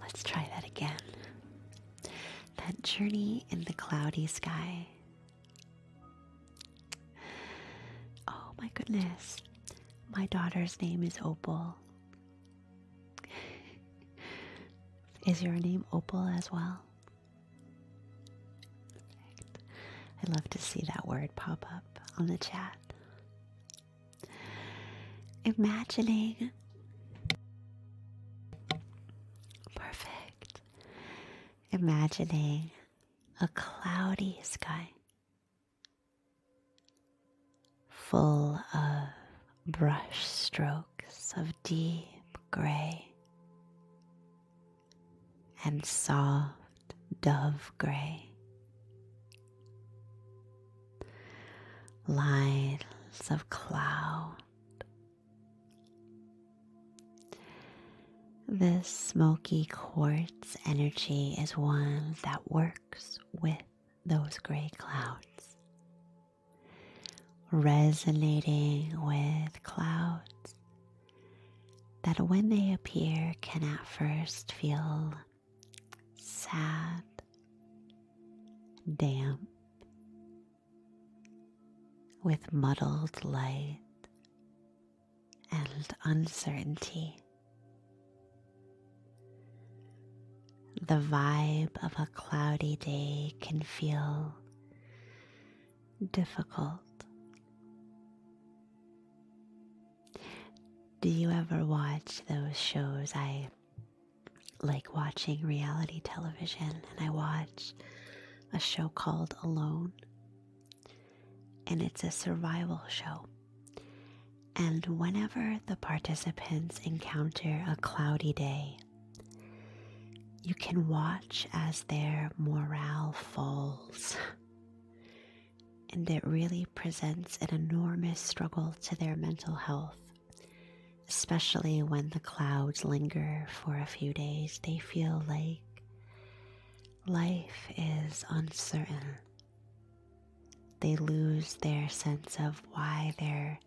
Let's try that again. That journey in the cloudy sky. Oh my goodness. My daughter's name is Opal. Is your name Opal as well? Perfect. I love to see that word pop up on the chat. Imagining. Perfect. Imagining a cloudy sky full of brush strokes of deep gray and soft dove gray. Lines of cloud. This smoky quartz energy is one that works with those gray clouds, resonating with clouds that when they appear can at first feel sad, damp, with muddled light and uncertainty. The vibe of a cloudy day can feel difficult. Do you ever watch those shows? I like watching reality television, and I watch a show called Alone, and it's a survival show. And whenever the participants encounter a cloudy day, you can watch as their morale falls. And it really presents an enormous struggle to their mental health, especially when the clouds linger for a few days. They feel like life is uncertain. They lose their sense of why they're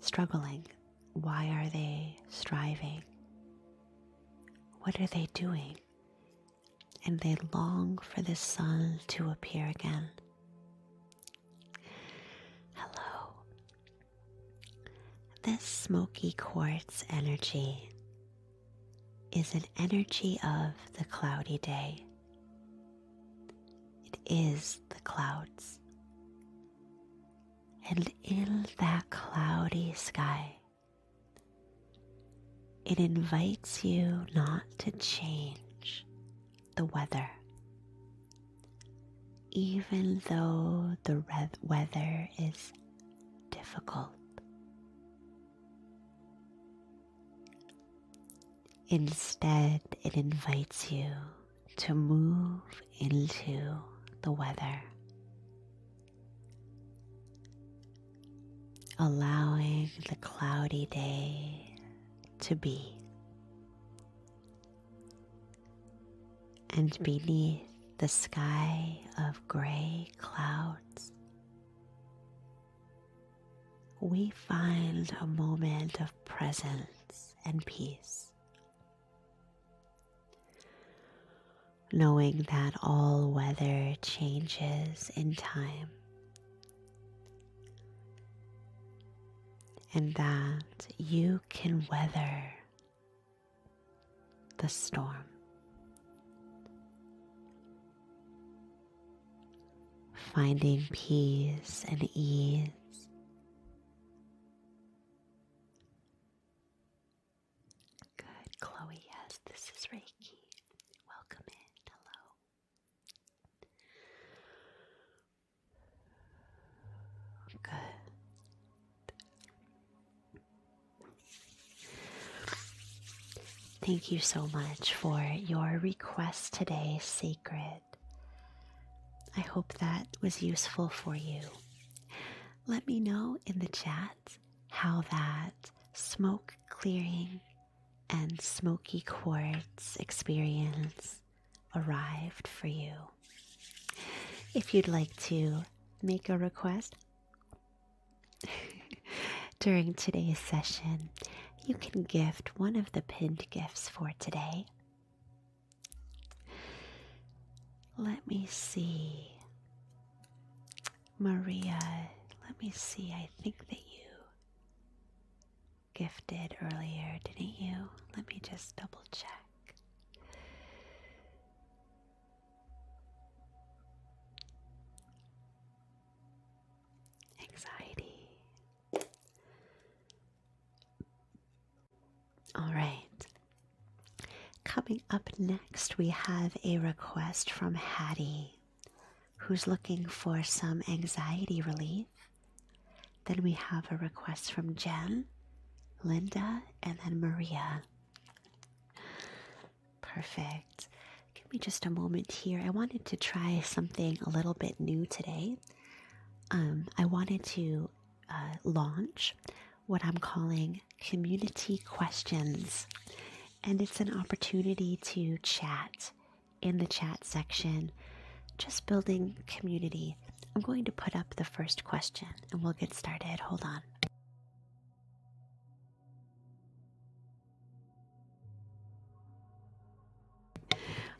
struggling. Why are they striving? What are they doing? And they long for the sun to appear again. Hello. This smoky quartz energy is an energy of the cloudy day. It is the clouds. And in that cloudy sky, it invites you not to change the weather, even though the weather is difficult. Instead, it invites you to move into the weather, allowing the cloudy day to be. And beneath the sky of gray clouds, we find a moment of presence and peace, knowing that all weather changes in time, and that you can weather the storm. Finding peace and ease. Good, Chloe, yes, this is Reiki. Welcome in, hello. Good. Thank you so much for your request today, Sacred. I hope that was useful for you. Let me know in the chat how that smoke clearing and smoky quartz experience arrived for you. If you'd like to make a request during today's session, you can gift one of the pinned gifts for today Let me see. Maria, let me see. I think that you gifted earlier, didn't you? Let me just double check. Anxiety. All right. Coming up next, we have a request from Hattie, who's looking for some anxiety relief. Then we have a request from Jen, Linda, and then Maria. Perfect. Give me just a moment here. I wanted to try something a little bit new today. I wanted to launch what I'm calling community questions. And it's an opportunity to chat in the chat section, just building community. I'm going to put up the first question and we'll get started. Hold on.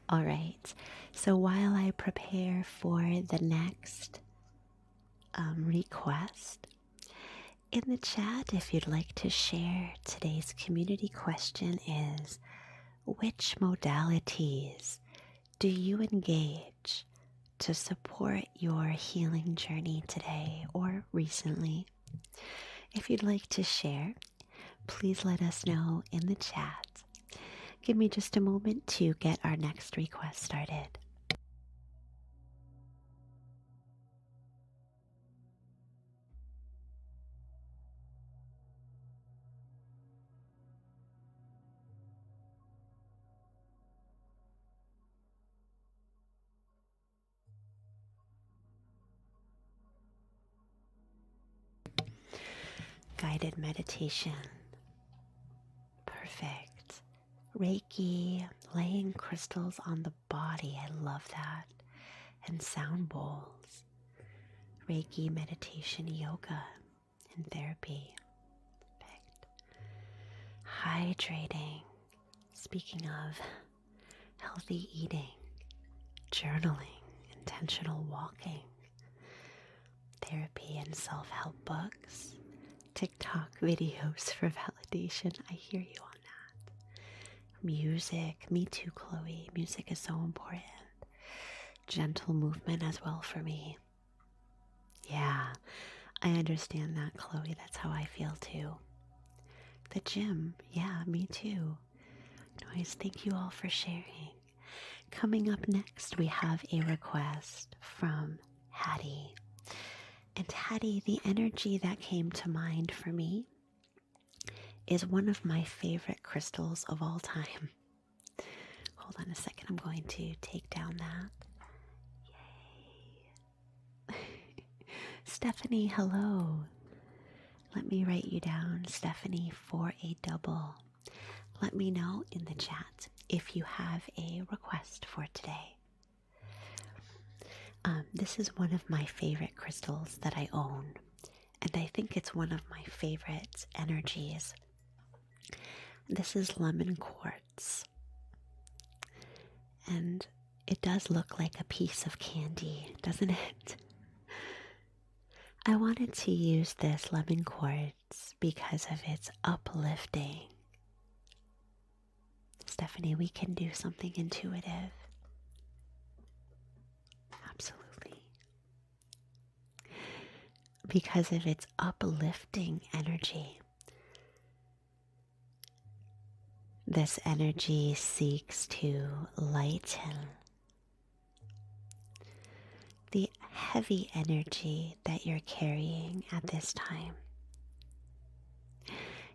All right. So while I prepare for the next request, in the chat, if you'd like to share, today's community question is, which modalities do you engage to support your healing journey today or recently? If you'd like to share, please let us know in the chat. Give me just a moment to get our next request started. Guided meditation. Perfect. Reiki, laying crystals on the body. I love that. And sound bowls. Reiki, meditation, yoga, and therapy. Perfect. Hydrating. Speaking of healthy eating, journaling, intentional walking, therapy and self-help books, TikTok videos for validation. I hear you on that. Music. Me too, Chloe. Music is so important. Gentle movement as well for me. Yeah, I understand that, Chloe. That's how I feel too. The gym. Yeah, me too. Anyways, thank you all for sharing. Coming up next, we have a request from Hattie. And Hattie, the energy that came to mind for me is one of my favorite crystals of all time. Hold on a second, I'm going to take down that. Yay. Stephanie, hello. Let me write you down, Stephanie, for a double. Let me know in the chat if you have a request for today. This is one of my favorite crystals that I own, and I think it's one of my favorite energies. This is lemon quartz, and it does look like a piece of candy, doesn't it? I wanted to use this lemon quartz because of its uplifting. Stephanie, we can do something intuitive. Absolutely. Because of its uplifting energy. This energy seeks to lighten the heavy energy that you're carrying at this time.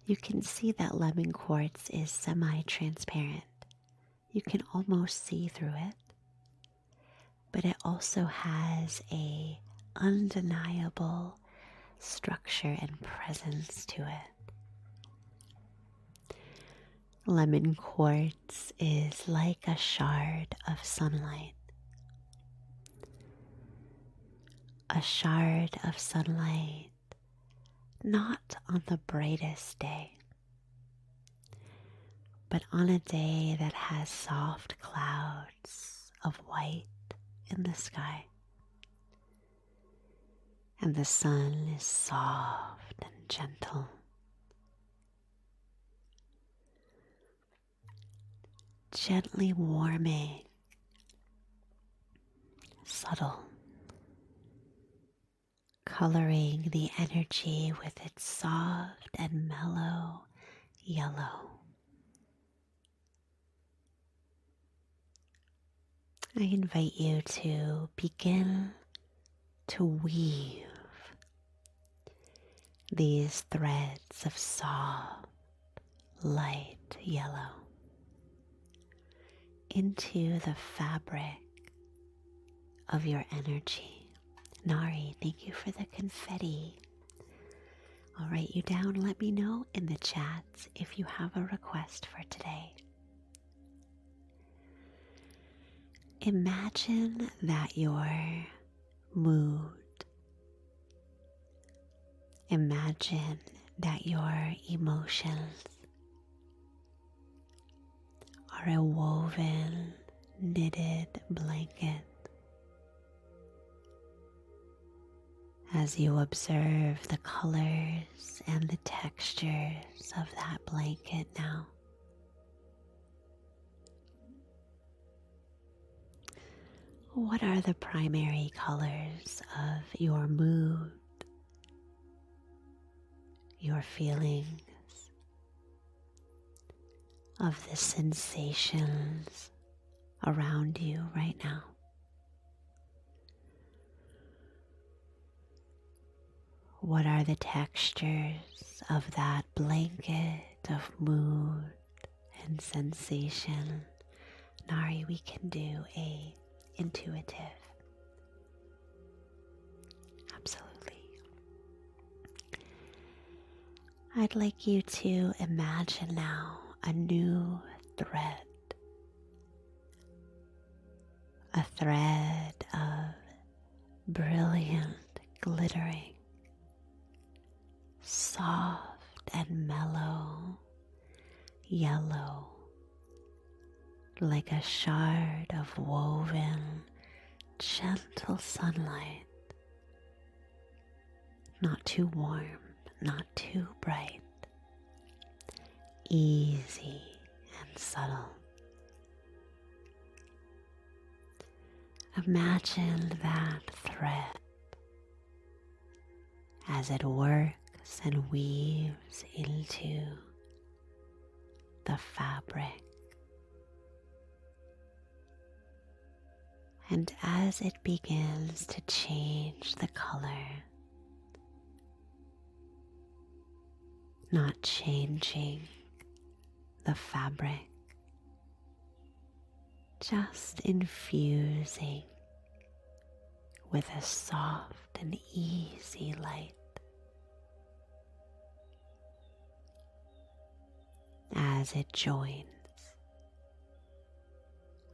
You can see that lemon quartz is semi-transparent. You can almost see through it, but it also has a undeniable structure and presence to it. Lemon quartz is like a shard of sunlight. A shard of sunlight, not on the brightest day, but on a day that has soft clouds of white in the sky. And the sun is soft and gentle. Gently warming, subtle, coloring the energy with its soft and mellow yellow. I invite you to begin to weave these threads of soft, light yellow into the fabric of your energy. Nari, thank you for the confetti. I'll write you down. Let me know in the chats if you have a request for today. Imagine that your mood, imagine that your emotions are a woven, knitted blanket. As you observe the colors and the textures of that blanket now, what are the primary colors of your mood, your feelings, of the sensations around you right now? What are the textures of that blanket of mood and sensation? Nari, we can do a intuitive. Absolutely. I'd like you to imagine now a new thread. A thread of brilliant, glittering, soft and mellow yellow, like a shard of woven, gentle sunlight, not too warm, not too bright, easy and subtle. Imagine that thread as it works and weaves into the fabric. And as it begins to change the color, not changing the fabric, just infusing with a soft and easy light. As it joins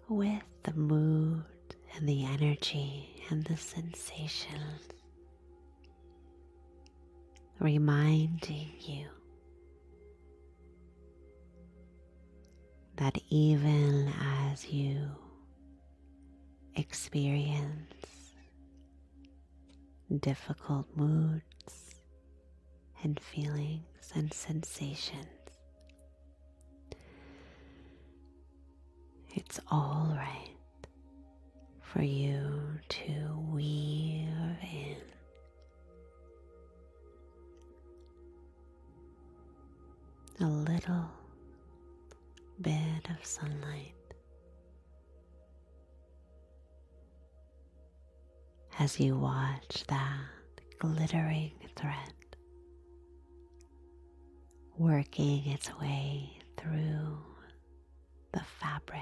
with the mood and the energy and the sensations, reminding you that even as you experience difficult moods and feelings and sensations, it's all right for you to weave in a little bit of sunlight as you watch that glittering thread working its way through the fabric.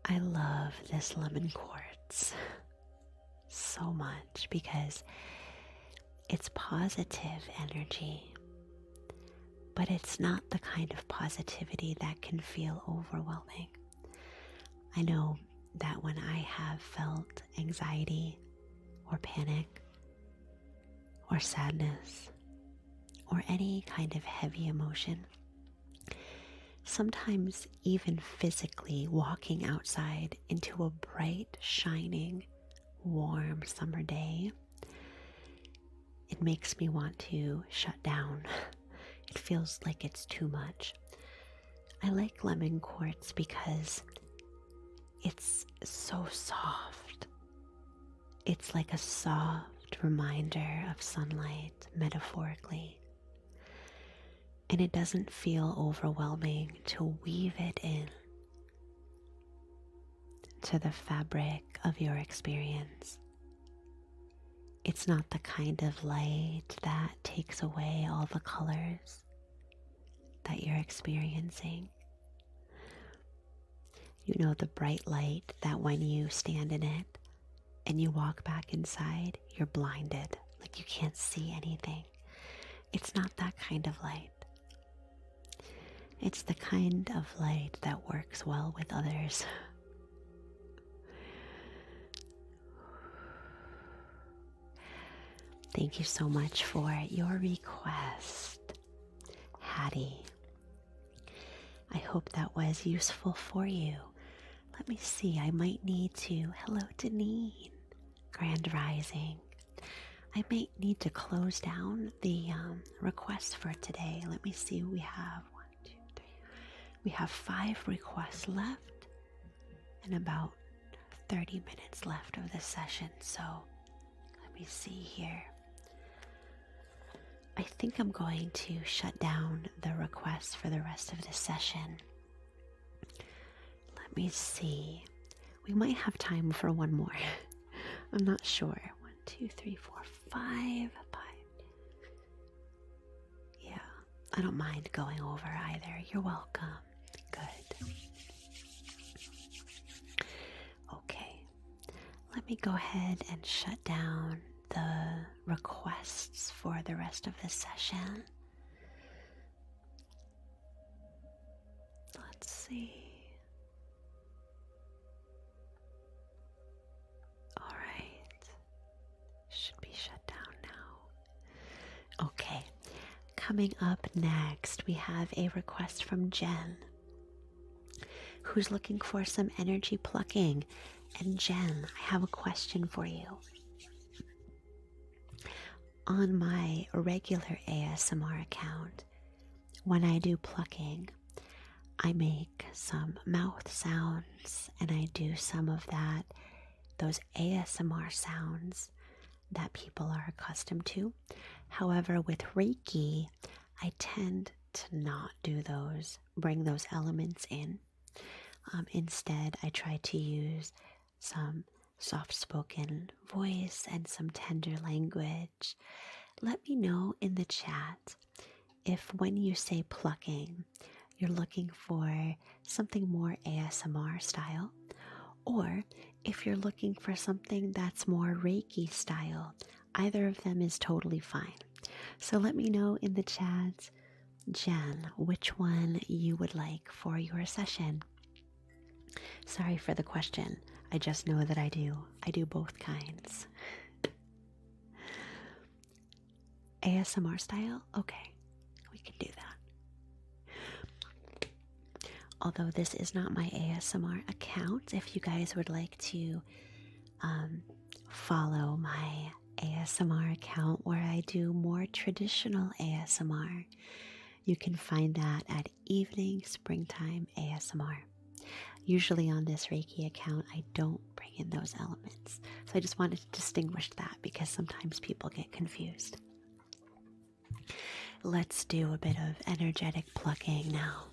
I love this lemon quartz so much because it's positive energy, but it's not the kind of positivity that can feel overwhelming. I know that when I have felt anxiety or panic or sadness or any kind of heavy emotion. Sometimes even physically walking outside into a bright, shining, warm summer day, it makes me want to shut down. It feels like it's too much. I like lemon quartz because it's so soft. It's like a soft reminder of sunlight, metaphorically. And it doesn't feel overwhelming to weave it in to the fabric of your experience. It's not the kind of light that takes away all the colors that you're experiencing. You know, the bright light that when you stand in it and you walk back inside, you're blinded, like you can't see anything. It's not that kind of light. It's the kind of light that works well with others. Thank you so much for your request, Hattie. I hope that was useful for you. Let me see, I might need to, hello Deneen, Grand Rising. I might need to close down the requests for today. Let me see, we have 1, 2, 3. We have 5 requests left and about 30 minutes left of this session. So let me see here. I think I'm going to shut down the requests for the rest of this session. Let me see. We might have time for one more. I'm not sure. 1, 2, 3, 4, 5. Yeah, I don't mind going over either. You're welcome. Good. Okay. Let me go ahead and shut down the requests for the rest of this session. Let's see. All right. Should be shut down now. Okay. Coming up next, we have a request from Jen, who's looking for some energy plucking. And Jen, I have a question for you. On my regular ASMR account, when I do plucking, I make some mouth sounds and I do some of those ASMR sounds that people are accustomed to. However, with Reiki, I tend to not do those, bring those elements in. Instead, I try to use some soft-spoken voice and some tender language. Let me know in the chat if when you say plucking, you're looking for something more ASMR style, or if you're looking for something that's more Reiki style. Either of them is totally fine. So let me know in the chat, Jen, which one you would like for your session. Sorry for the question. I just know that I do both kinds. ASMR style? Okay, we can do that. Although this is not my ASMR account, if you guys would like to follow my ASMR account where I do more traditional ASMR, you can find that at Evening Springtime ASMR. Usually on this Reiki account, I don't bring in those elements. So I just wanted to distinguish that because sometimes people get confused. Let's do a bit of energetic plucking now.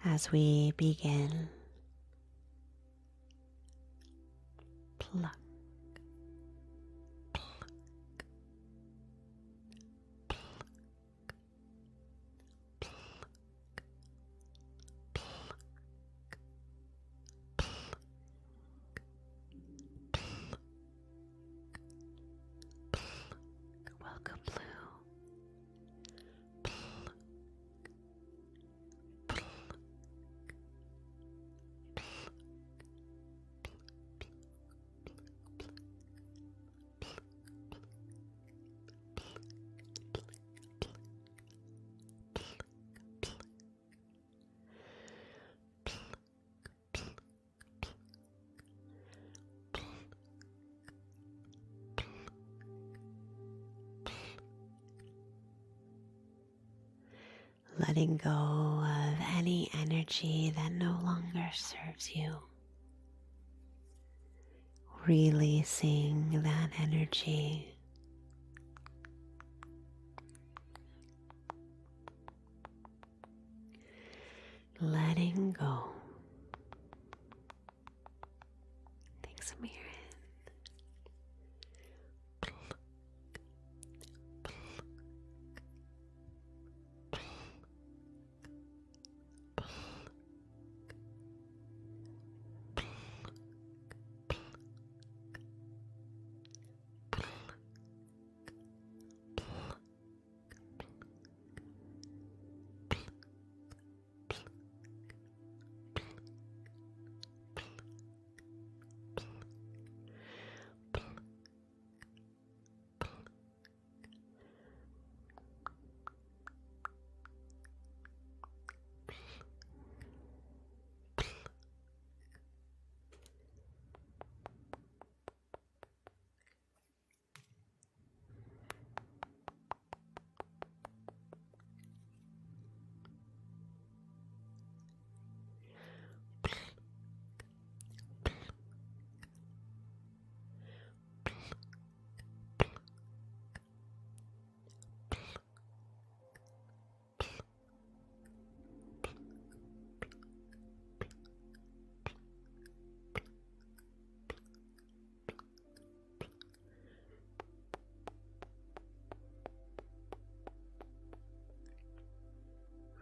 As we begin, pluck, pluck, pluck, pluck, pluck, pluck, pluck. Welcome, Blue. Pluck, pluck, letting go of any energy that no longer serves you, releasing that energy, letting go. Thanks, Amir.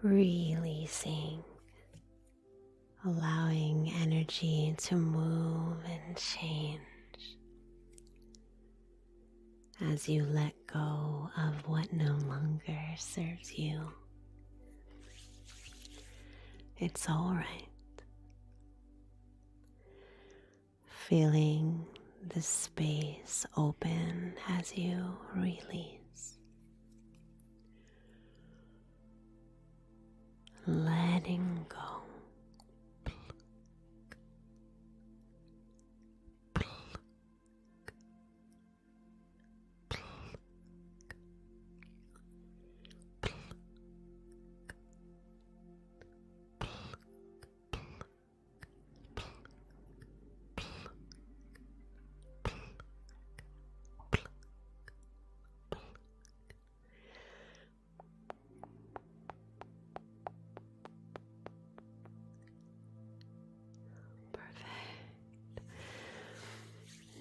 Releasing, allowing energy to move and change as you let go of what no longer serves you. It's all right. Feeling the space open as you release. Letting go.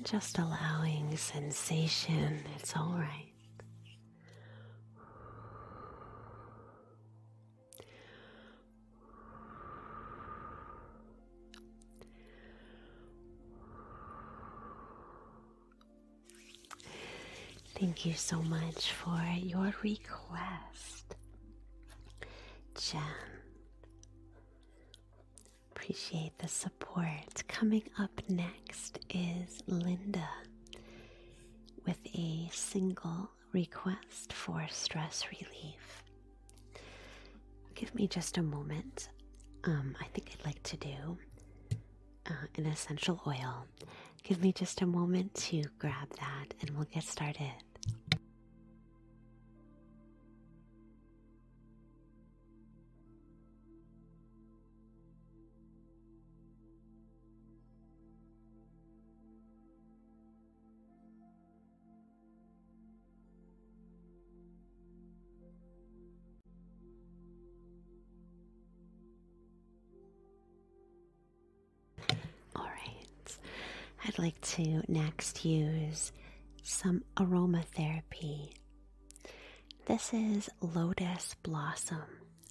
Just allowing sensation, it's all right. Thank you so much for your request, Jen. Appreciate the support. Coming up next is Linda with a single request for stress relief. Give me just a moment. I think I'd like to do an essential oil. Give me just a moment to grab that and we'll get started. I'd like to next use some aromatherapy. This is lotus blossom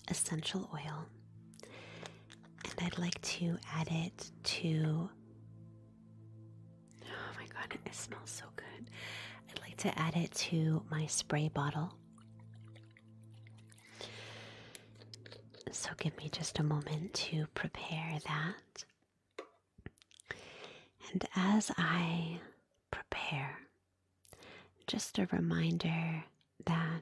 essential oil, and I'd like to add it to, oh my god, it smells so good. I'd like to add it to my spray bottle. So give me just a moment to prepare that. And as I prepare, just a reminder that,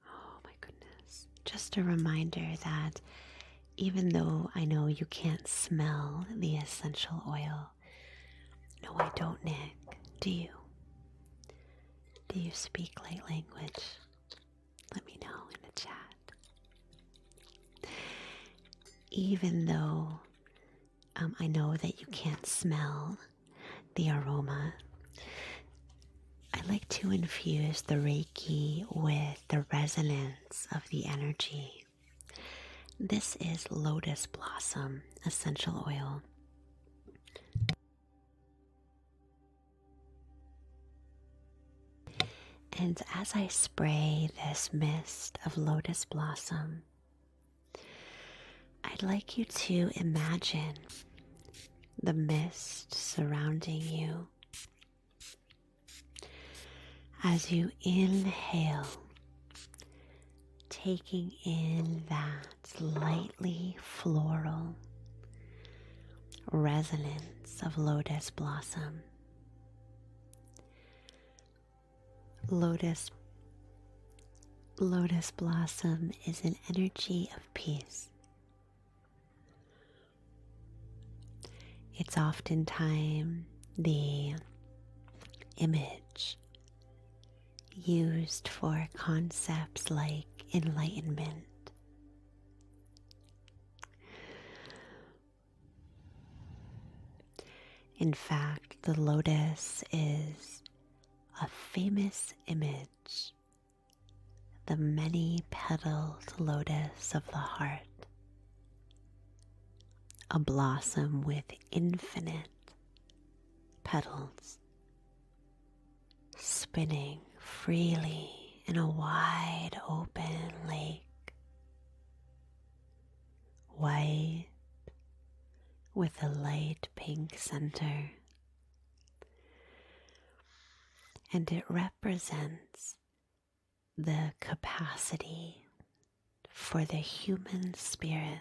oh my goodness, just a reminder that even though I know you can't smell the essential oil, no, I don't, Nick, do you? Do you speak light language? Let me know. even though I know that you can't smell the aroma, I like to infuse the Reiki with the resonance of the energy. This is lotus blossom essential oil. And as I spray this mist of lotus blossom, I'd like you to imagine the mist surrounding you as you inhale, taking in that lightly floral resonance of lotus blossom. Lotus blossom is an energy of peace. It's oftentimes the image used for concepts like enlightenment. In fact, the lotus is a famous image, the many-petaled lotus of the heart, a blossom with infinite petals, spinning freely in a wide open lake, white with a light pink center. And it represents the capacity for the human spirit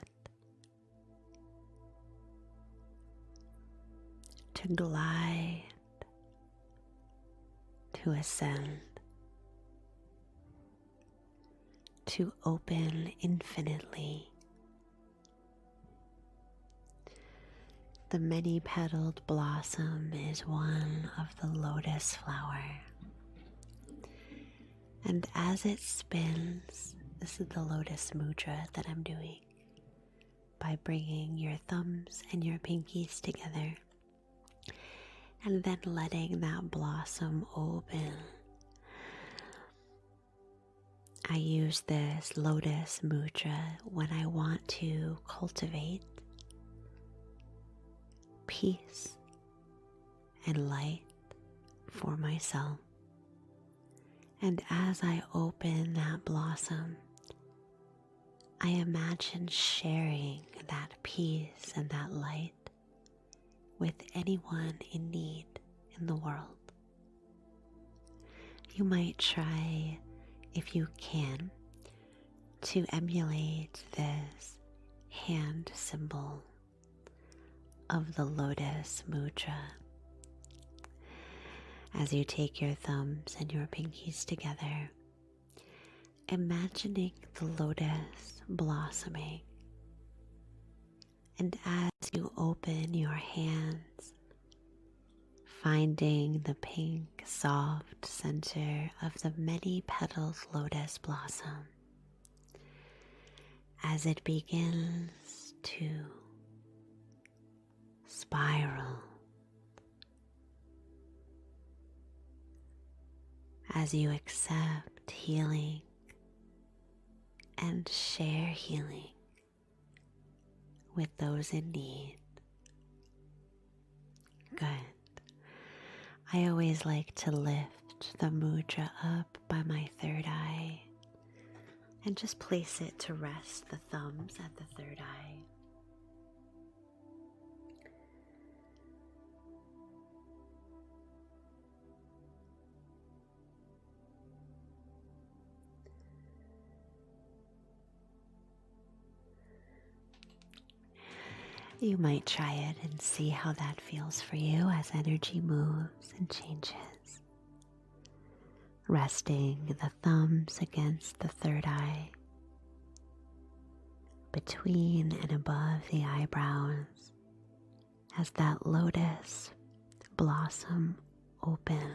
to glide, to ascend, to open infinitely. The many-petaled blossom is one of the lotus flower. And as it spins, this is the lotus mudra that I'm doing, by bringing your thumbs and your pinkies together and then letting that blossom open. I use this lotus mudra when I want to cultivate peace and light for myself. And as I open that blossom, I imagine sharing that peace and that light with anyone in need in the world. You might try, if you can, to emulate this hand symbol of the lotus mudra. As you take your thumbs and your pinkies together, imagining the lotus blossoming. And as you open your hands, finding the pink, soft center of the many-petaled lotus blossom, as it begins to spiral, as you accept healing and share healing with those in need. Good. I always like to lift the mudra up by my third eye and just place it to rest the thumbs at the third eye. You might try it and see how that feels for you as energy moves and changes. Resting the thumbs against the third eye, between and above the eyebrows, as that lotus blossom opens.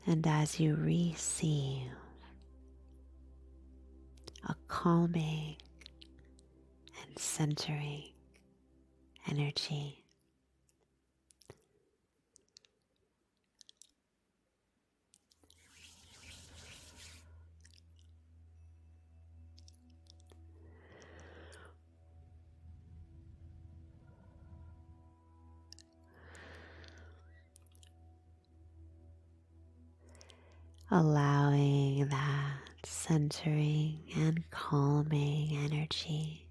And as you receive a calming and centering energy. Allowing that centering and calming energy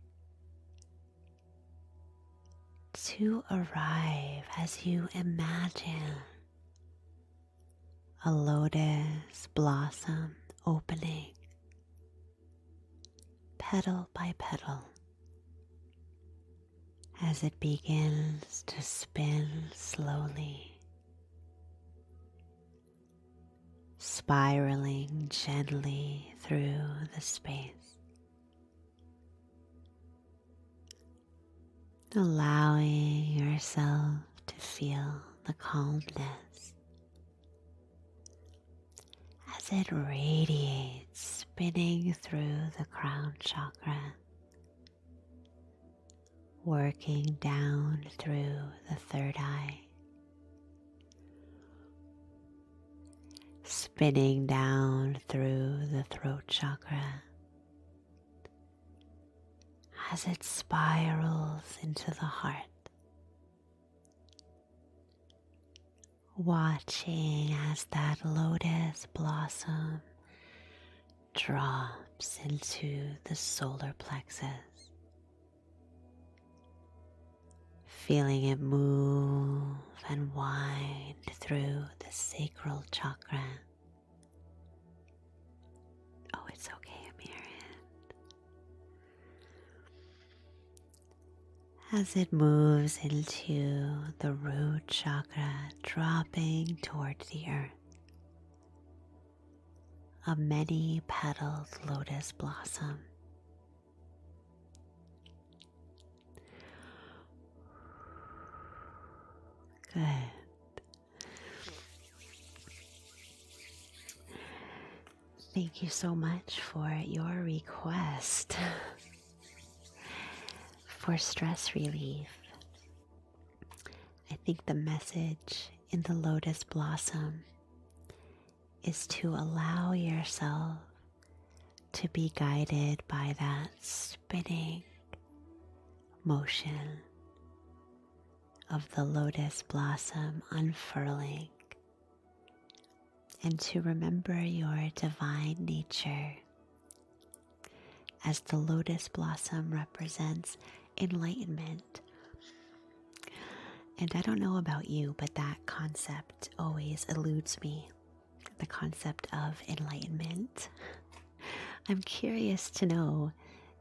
to arrive as you imagine a lotus blossom opening petal by petal as it begins to spin slowly, spiraling gently through the space, allowing yourself to feel the calmness as it radiates, spinning through the crown chakra, working down through the third eye, spinning down through the throat chakra as it spirals into the heart, watching as that lotus blossom drops into the solar plexus, feeling it move and wind through the sacral chakra. Oh, it's okay, Amir. As it moves into the root chakra, dropping towards the earth, a many-petaled lotus blossom. Good. Thank you so much for your request for stress relief. I think the message in the lotus blossom is to allow yourself to be guided by that spinning motion of the lotus blossom unfurling, and to remember your divine nature, as the lotus blossom represents enlightenment. And I don't know about you, but that concept always eludes me, the concept of enlightenment. I'm curious to know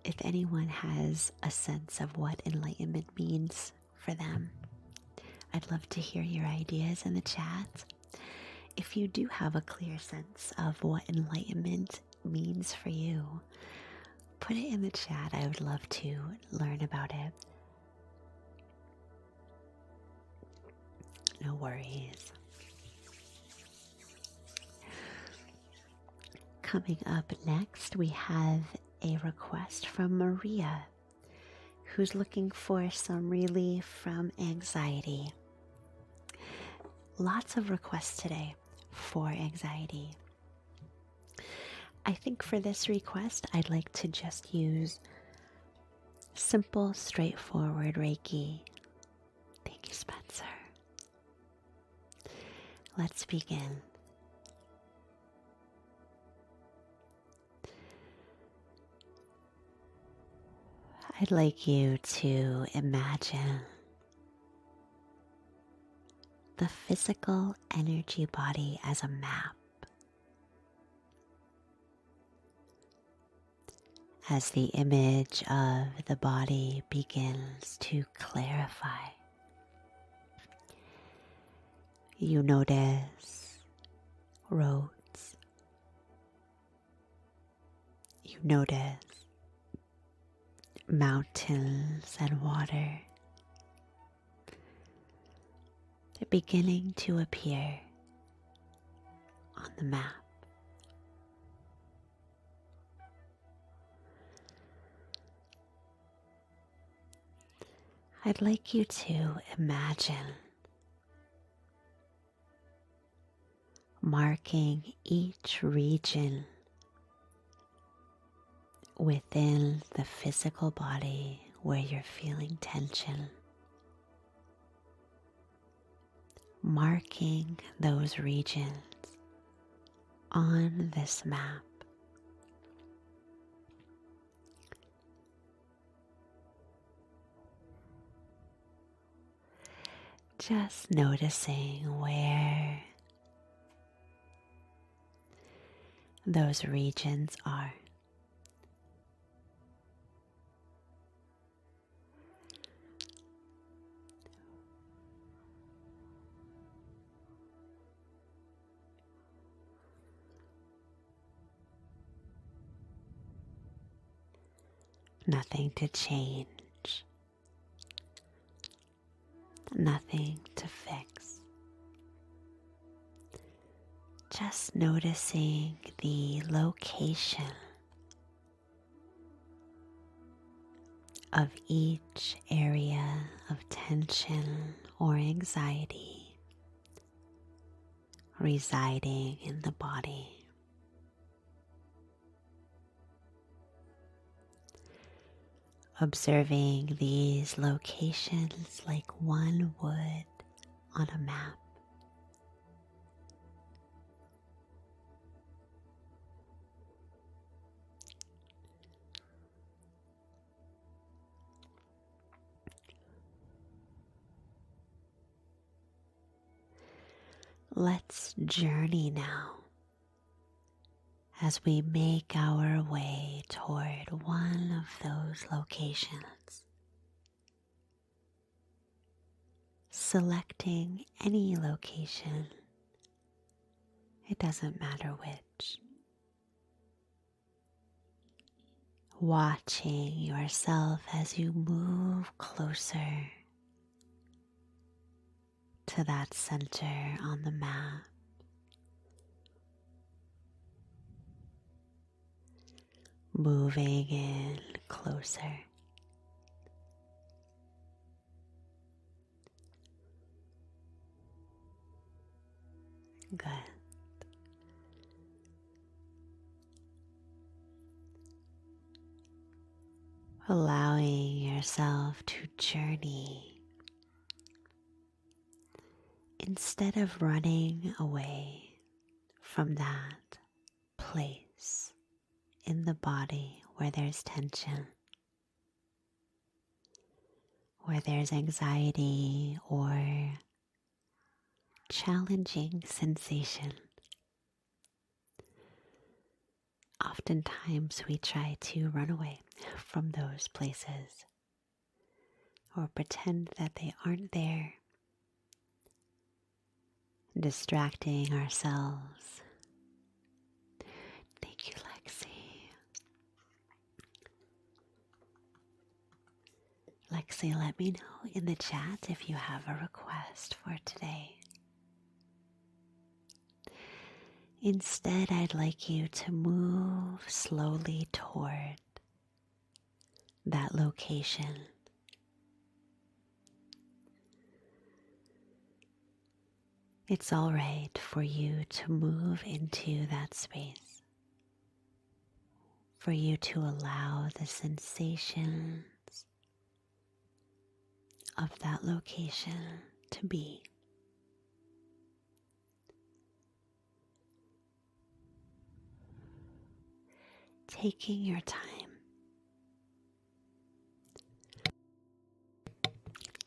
if anyone has a sense of what enlightenment means for them. I'd love to hear your ideas in the chat. If you do have a clear sense of what enlightenment means for you, put it in the chat. I would love to learn about it. No worries. Coming up next, we have a request from Maria, who's looking for some relief from anxiety. Lots of requests today for anxiety. I think for this request, I'd like to just use simple, straightforward Reiki. Thank you, Spencer. Let's begin. I'd like you to imagine the physical energy body as a map. As the image of the body begins to clarify, you notice roads. You notice mountains and water beginning to appear on the map. I'd like you to imagine marking each region within the physical body where you're feeling tension. Marking those regions on this map. Just noticing where those regions are. Nothing to change, nothing to fix. Just noticing the location of each area of tension or anxiety residing in the body. Observing these locations like one would on a map. Let's journey now as we make our way toward one of those locations, selecting any location, it doesn't matter which. Watching yourself as you move closer to that center on the map. Moving in closer. Good. Allowing yourself to journey instead of running away from that place in the body where there's tension, where there's anxiety or challenging sensation. Oftentimes we try to run away from those places or pretend that they aren't there, distracting ourselves. Thank you, Lexi. Lexi, let me know in the chat if you have a request for today. Instead, I'd like you to move slowly toward that location. It's all right for you to move into that space, for you to allow the sensations of that location to be. Taking your time.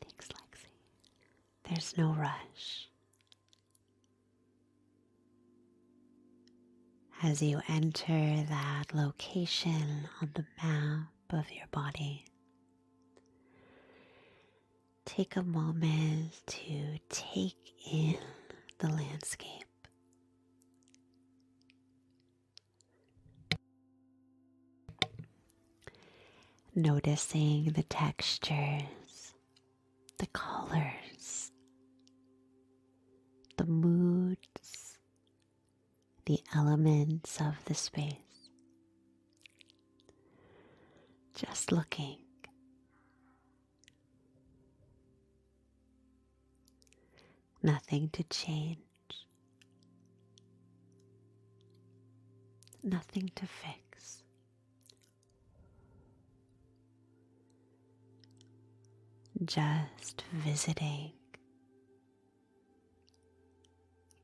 Thanks, Lexi. There's no rush. As you enter that location on the map of your body, take a moment to take in the landscape. Noticing the textures, the colors, the moods, the elements of the space. Just looking. Nothing to change. Nothing to fix. Just visiting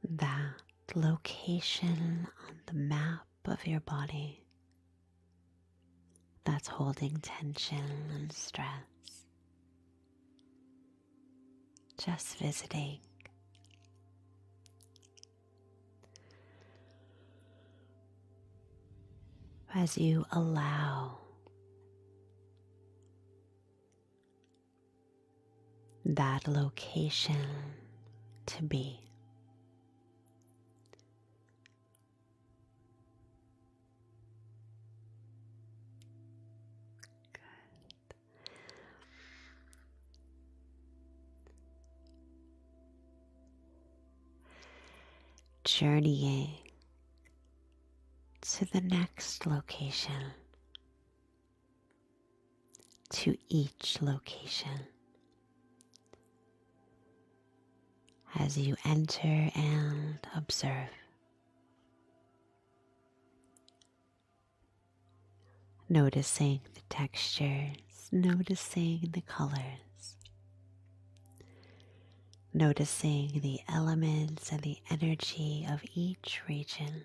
that location on the map of your body that's holding tension and stress. Just visiting. As you allow that location to be. Journeying to the next location, to each location. As you enter and observe, noticing the textures, noticing the colors, noticing the elements and the energy of each region.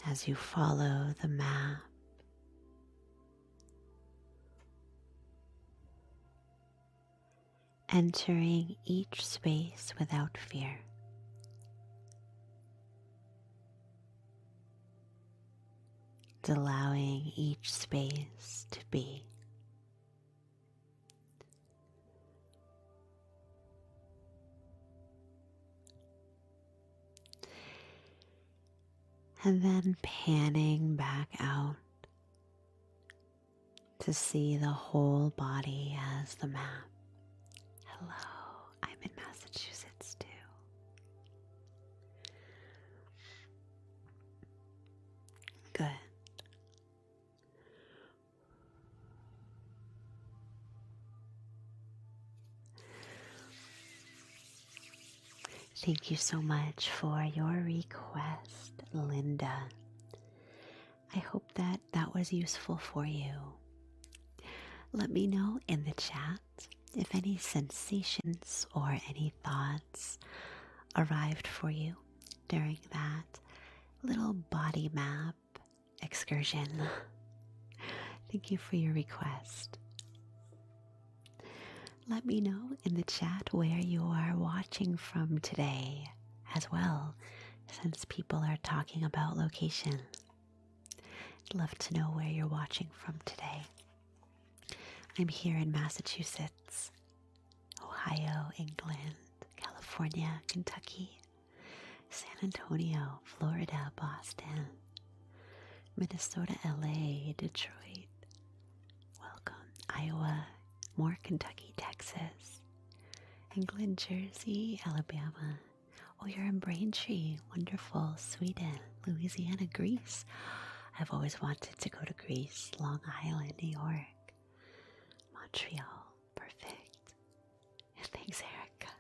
As you follow the map, entering each space without fear. Allowing each space to be. And then panning back out to see the whole body as the map. Hello, I'm in Massachusetts too. Good. Thank you so much for your request, Linda. I hope that was useful for you. Let me know in the chat if any sensations or any thoughts arrived for you during that little body map excursion. Thank you for your request. Let me know in the chat where you are watching from today as well, since people are talking about location. I'd love to know where you're watching from today. I'm here in Massachusetts, Ohio, England, California, Kentucky, San Antonio, Florida, Boston, Minnesota, LA, Detroit. Welcome, Iowa, more Kentucky, Texas, England, Jersey, Alabama. Oh, you're in Braintree. Wonderful. Sweden, Louisiana, Greece. I've always wanted to go to Greece. Long Island, New York, Montreal. Perfect. Thanks, Erica.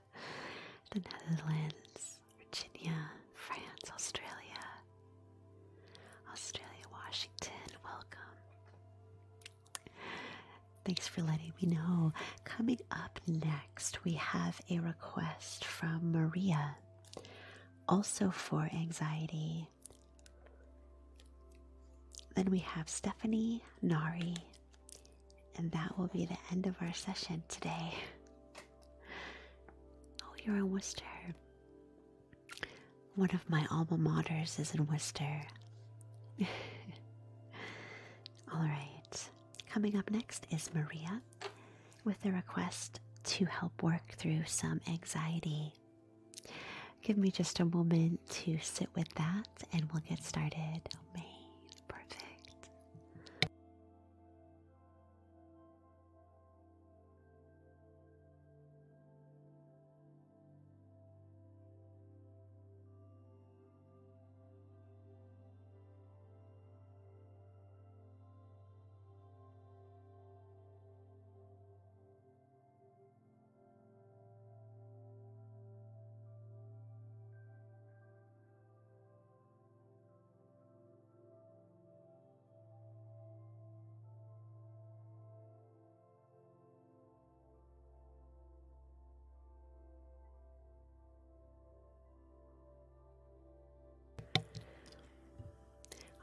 The Netherlands, Virginia, France, Australia, Washington. Welcome. Thanks for letting me know. Coming up next, we have a request from Maria, also for anxiety. Then we have Stephanie, Nari, and that will be the end of our session today. Oh, you're in Worcester. One of my alma maters is in Worcester. All right. Coming up next is Maria with a request to help work through some anxiety. Give me just a moment to sit with that and we'll get started. Perfect.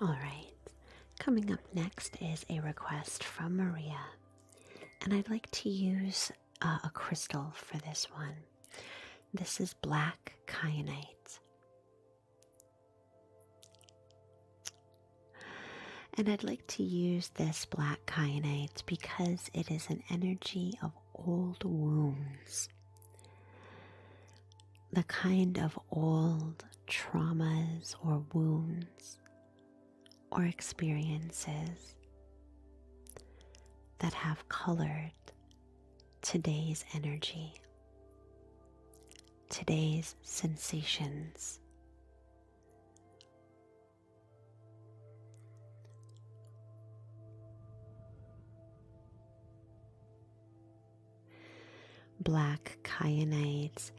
All right, coming up next is a request from Maria, and I'd like to use a crystal for this one. This is black kyanite. And I'd like to use this black kyanite because it is an energy of old wounds. The kind of old traumas or wounds or experiences that have colored today's energy, today's sensations. Black kyanite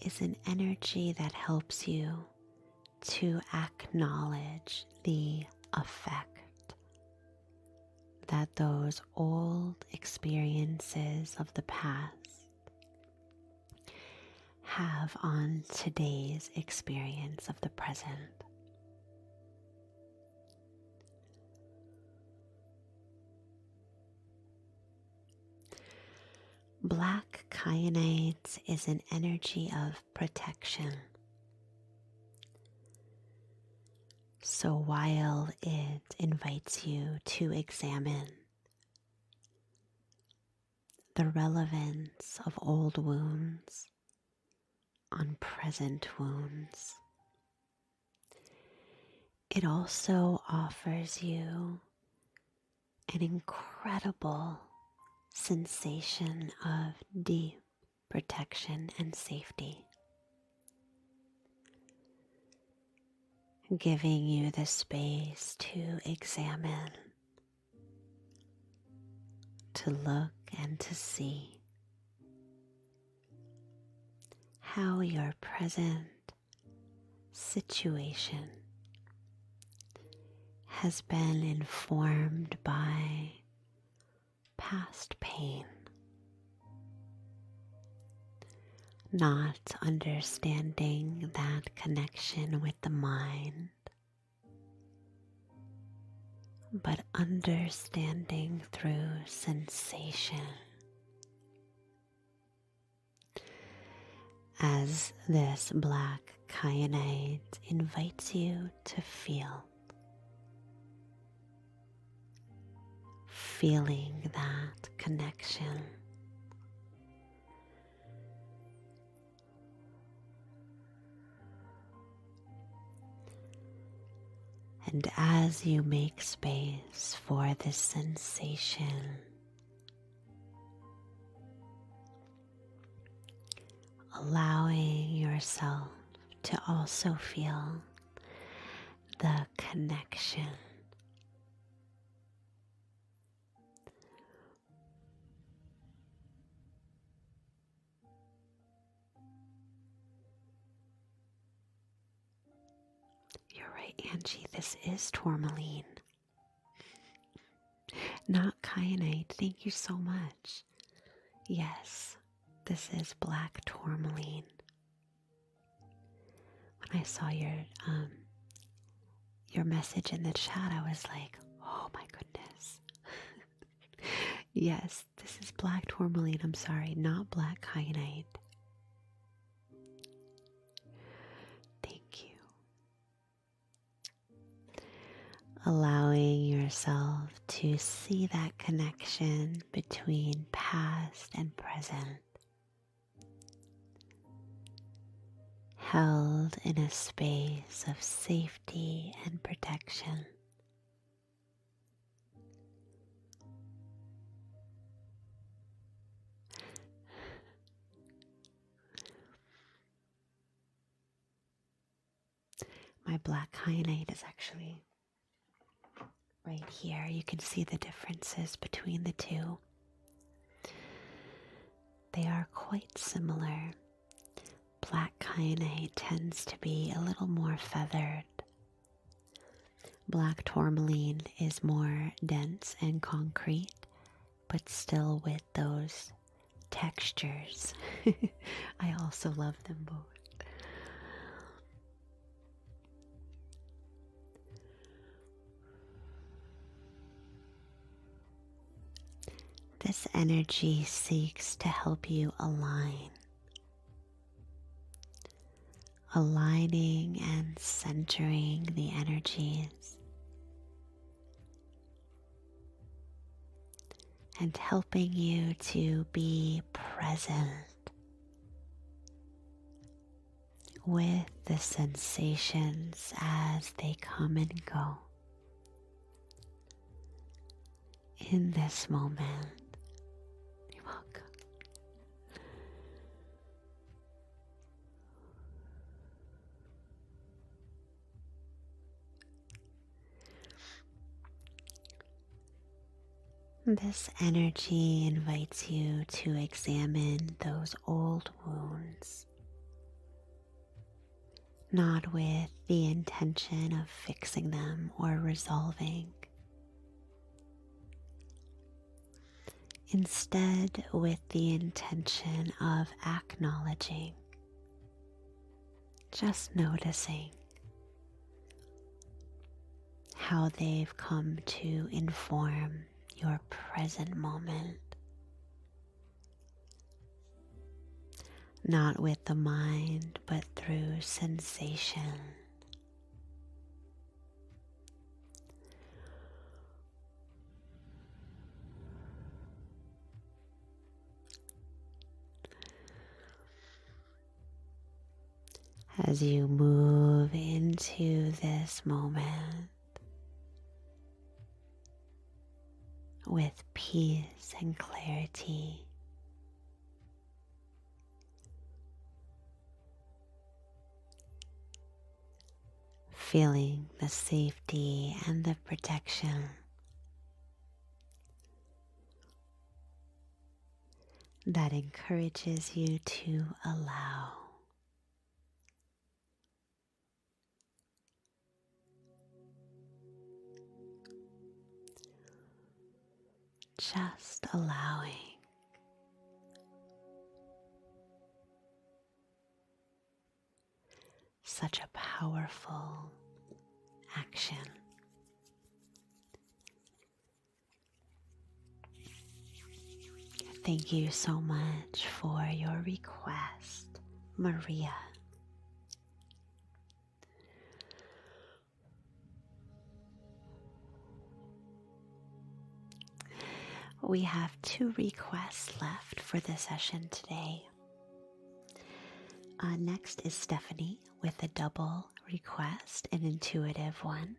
is an energy that helps you to acknowledge the effect that those old experiences of the past have on today's experience of the present. Black kyanite is an energy of protection. So while it invites you to examine the relevance of old wounds on present wounds, it also offers you an incredible sensation of deep protection and safety, giving you the space to examine, to look and to see how your present situation has been informed by past pain, not understanding that connection with the mind, but understanding through sensation. As this black kyanite invites you to feeling that connection. And as you make space for this sensation, allowing yourself to also feel the connection. You're right, Angie, this is tourmaline, not kyanite. Thank you so much. Yes, this is black tourmaline. When I saw your message in the chat, I was like, oh my goodness. Yes, this is black tourmaline. I'm sorry, not black kyanite. Thank you. Allowing yourself to see that connection between past and present, held in a space of safety and protection. My black kyanite is actually right here. You can see the differences between the two. They are quite similar. Black kyanite tends to be a little more feathered. Black tourmaline is more dense and concrete, but still with those textures. I also love them both. This energy seeks to help you aligning and centering the energies, and helping you to be present with the sensations as they come and go in this moment. You're welcome. This energy invites you to examine those old wounds, not with the intention of fixing them or resolving. Instead, with the intention of acknowledging, just noticing how they've come to inform your present moment, not with the mind, but through sensation. As you move into this moment with peace and clarity, feeling the safety and the protection that encourages you to allow. Just allowing. Such a powerful action. Thank you so much for your request, Maria. We have 2 requests left for the session today. Next is Stephanie with a double request, an intuitive one.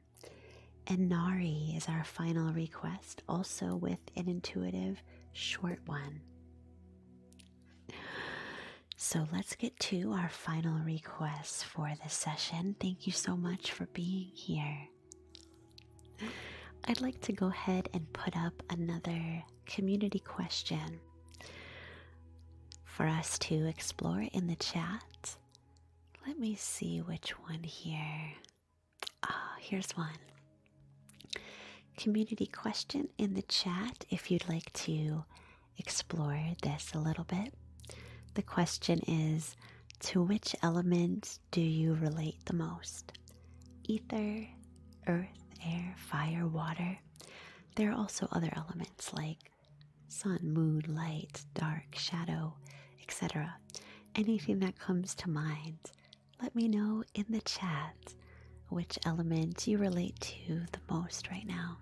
And Nari is our final request, also with an intuitive short one. So let's get to our final requests for this session. Thank you so much for being here. I'd like to go ahead and put up another community question for us to explore in the chat. Let me see which one here. Here's one. Community question in the chat if you'd like to explore this a little bit. The question is, to which element do you relate the most? Ether, earth, air, fire, water. There are also other elements like sun, moon, light, dark, shadow, etc. Anything that comes to mind, let me know in the chat which element you relate to the most right now.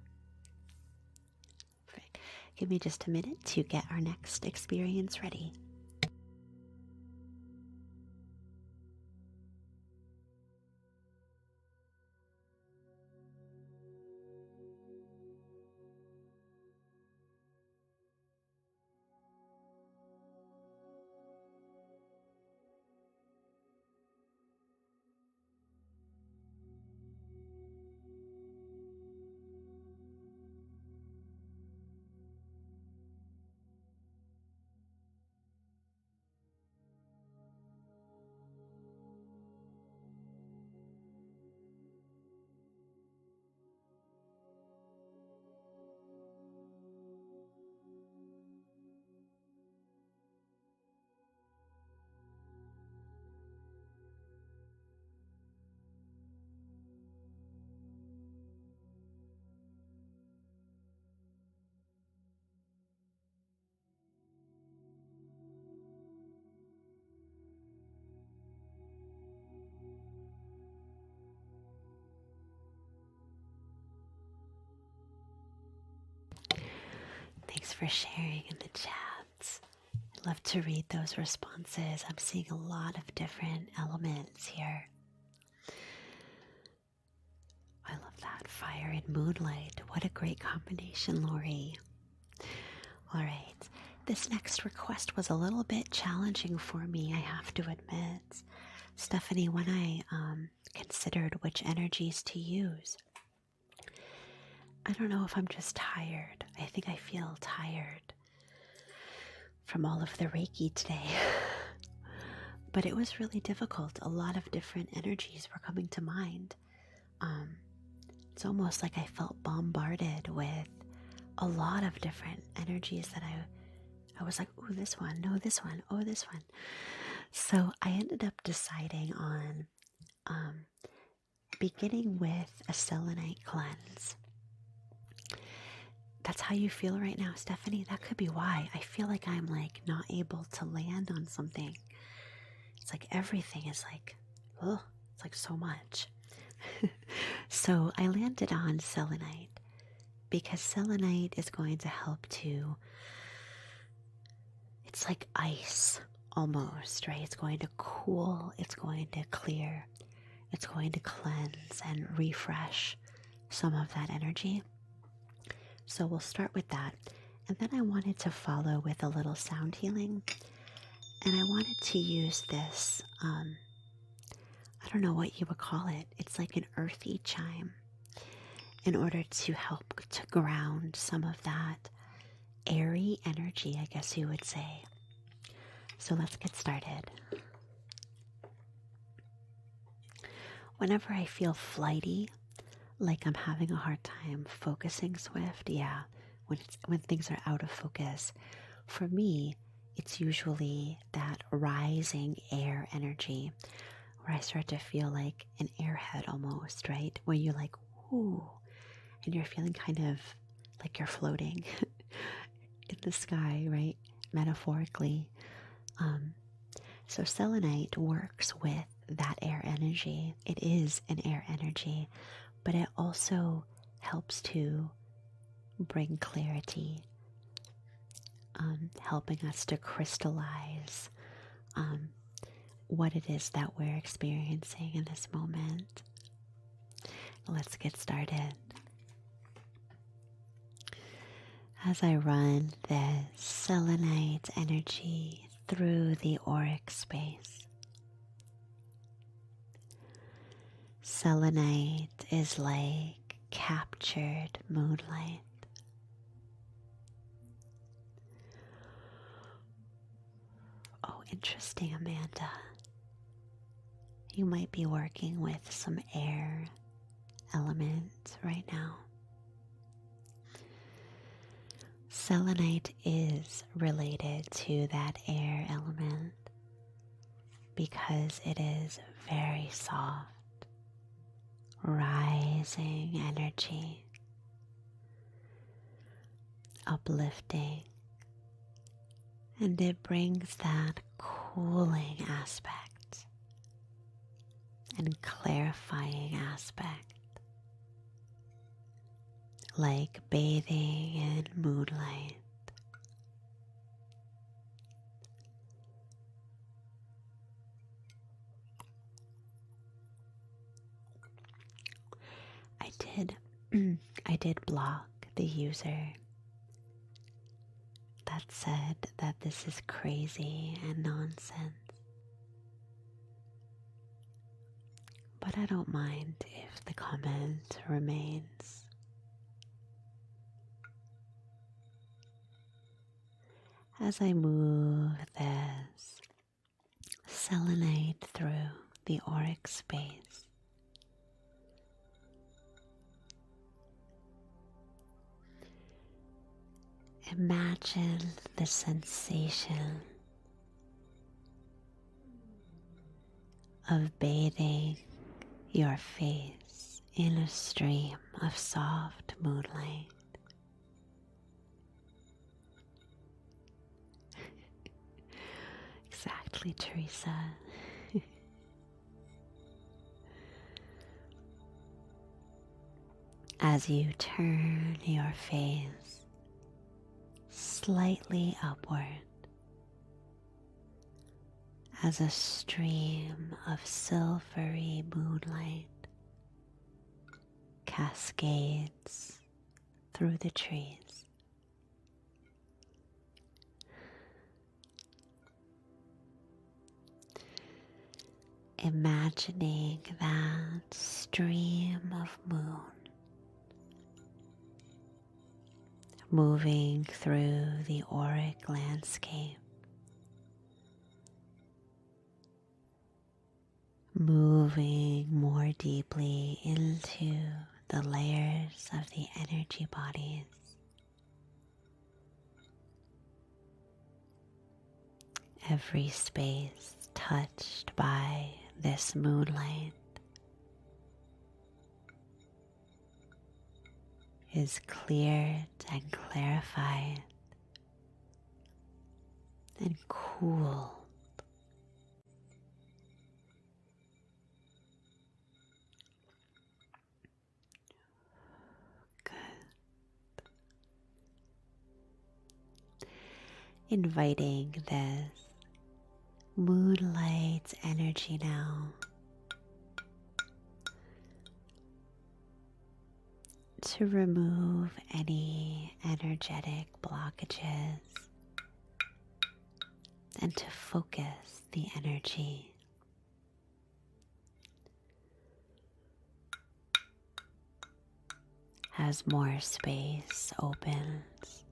Give me just a minute to get our next experience ready. for sharing in the chats. I'd love to read those responses. I'm seeing a lot of different elements here. I love that. Fire and moonlight. What a great combination, Lori. All right. This next request was a little bit challenging for me, I have to admit. Stephanie, when I considered which energies to use, I don't know if I'm just tired. I think I feel tired from all of the Reiki today. But it was really difficult. A lot of different energies were coming to mind. It's almost like I felt bombarded with a lot of different energies that I was like, ooh, this one, no, this one, oh, this one. So I ended up deciding on beginning with a selenite cleanse. That's how you feel right now, Stephanie? That could be why. I feel like I'm like not able to land on something. It's like everything is like, oh, it's like so much. So I landed on selenite because selenite is going to help to, it's like ice almost, right? It's going to cool, it's going to clear, it's going to cleanse and refresh some of that energy. So we'll start with that. And then I wanted to follow with a little sound healing. And I wanted to use this, I don't know what you would call it. It's like an earthy chime in order to help to ground some of that airy energy, I guess you would say. So let's get started. Whenever I feel flighty, like I'm having a hard time focusing swift, when things are out of focus, for me, it's usually that rising air energy where I start to feel like an airhead almost, right? Where you're like, ooh, and you're feeling kind of like you're floating in the sky, right? Metaphorically. So selenite works with that air energy. It is an air energy, but it also helps to bring clarity, helping us to crystallize what it is that we're experiencing in this moment. Let's get started. As I run the selenite energy through the auric space, selenite is like captured moonlight. Oh, interesting, Amanda. You might be working with some air elements right now. Selenite is related to that air element because it is very soft, rising energy, uplifting, and it brings that cooling aspect and clarifying aspect, like bathing in moonlight. I did block the user that said that this is crazy and nonsense. But I don't mind if the comment remains. As I move this selenite through the auric space, imagine the sensation of bathing your face in a stream of soft moonlight. Exactly, Teresa. As you turn your face slightly upward as a stream of silvery moonlight cascades through the trees. Imagining that stream of moon moving through the auric landscape, moving more deeply into the layers of the energy bodies. Every space touched by this moonlight is cleared and clarified and cool. Good. Inviting this moonlight energy now to remove any energetic blockages and to focus the energy. As more space opens,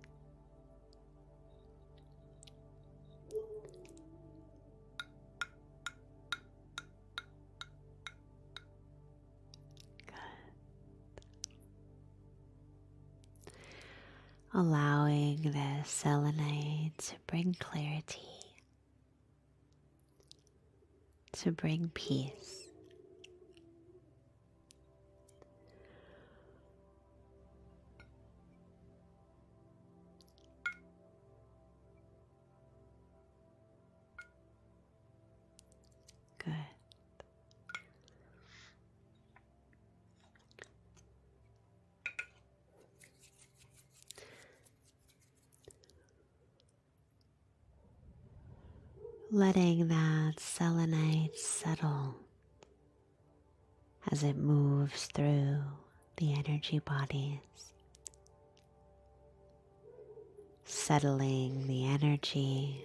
allowing the selenite to bring clarity, to bring peace. Good. Letting that selenite settle as it moves through the energy bodies, settling the energy,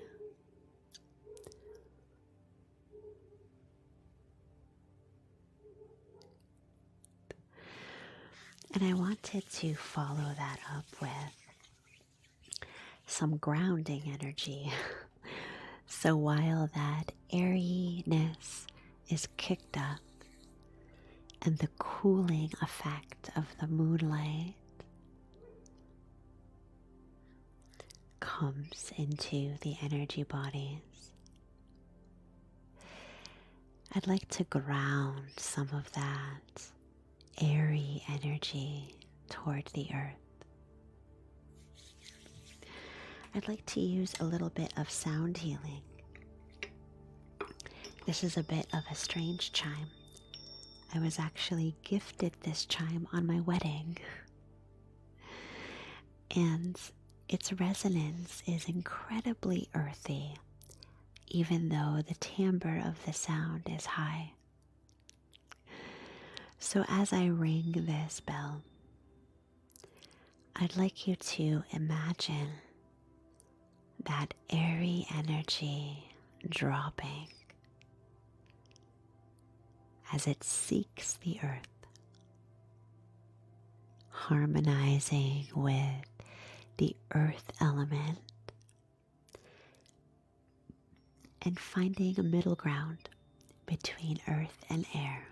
and I wanted to follow that up with some grounding energy. So while that airiness is kicked up and the cooling effect of the moonlight comes into the energy bodies, I'd like to ground some of that airy energy toward the earth. I'd like to use a little bit of sound healing. This is a bit of a strange chime. I was actually gifted this chime on my wedding, and its resonance is incredibly earthy, even though the timbre of the sound is high. So as I ring this bell, I'd like you to imagine that airy energy dropping as it seeks the earth, harmonizing with the earth element and finding a middle ground between earth and air.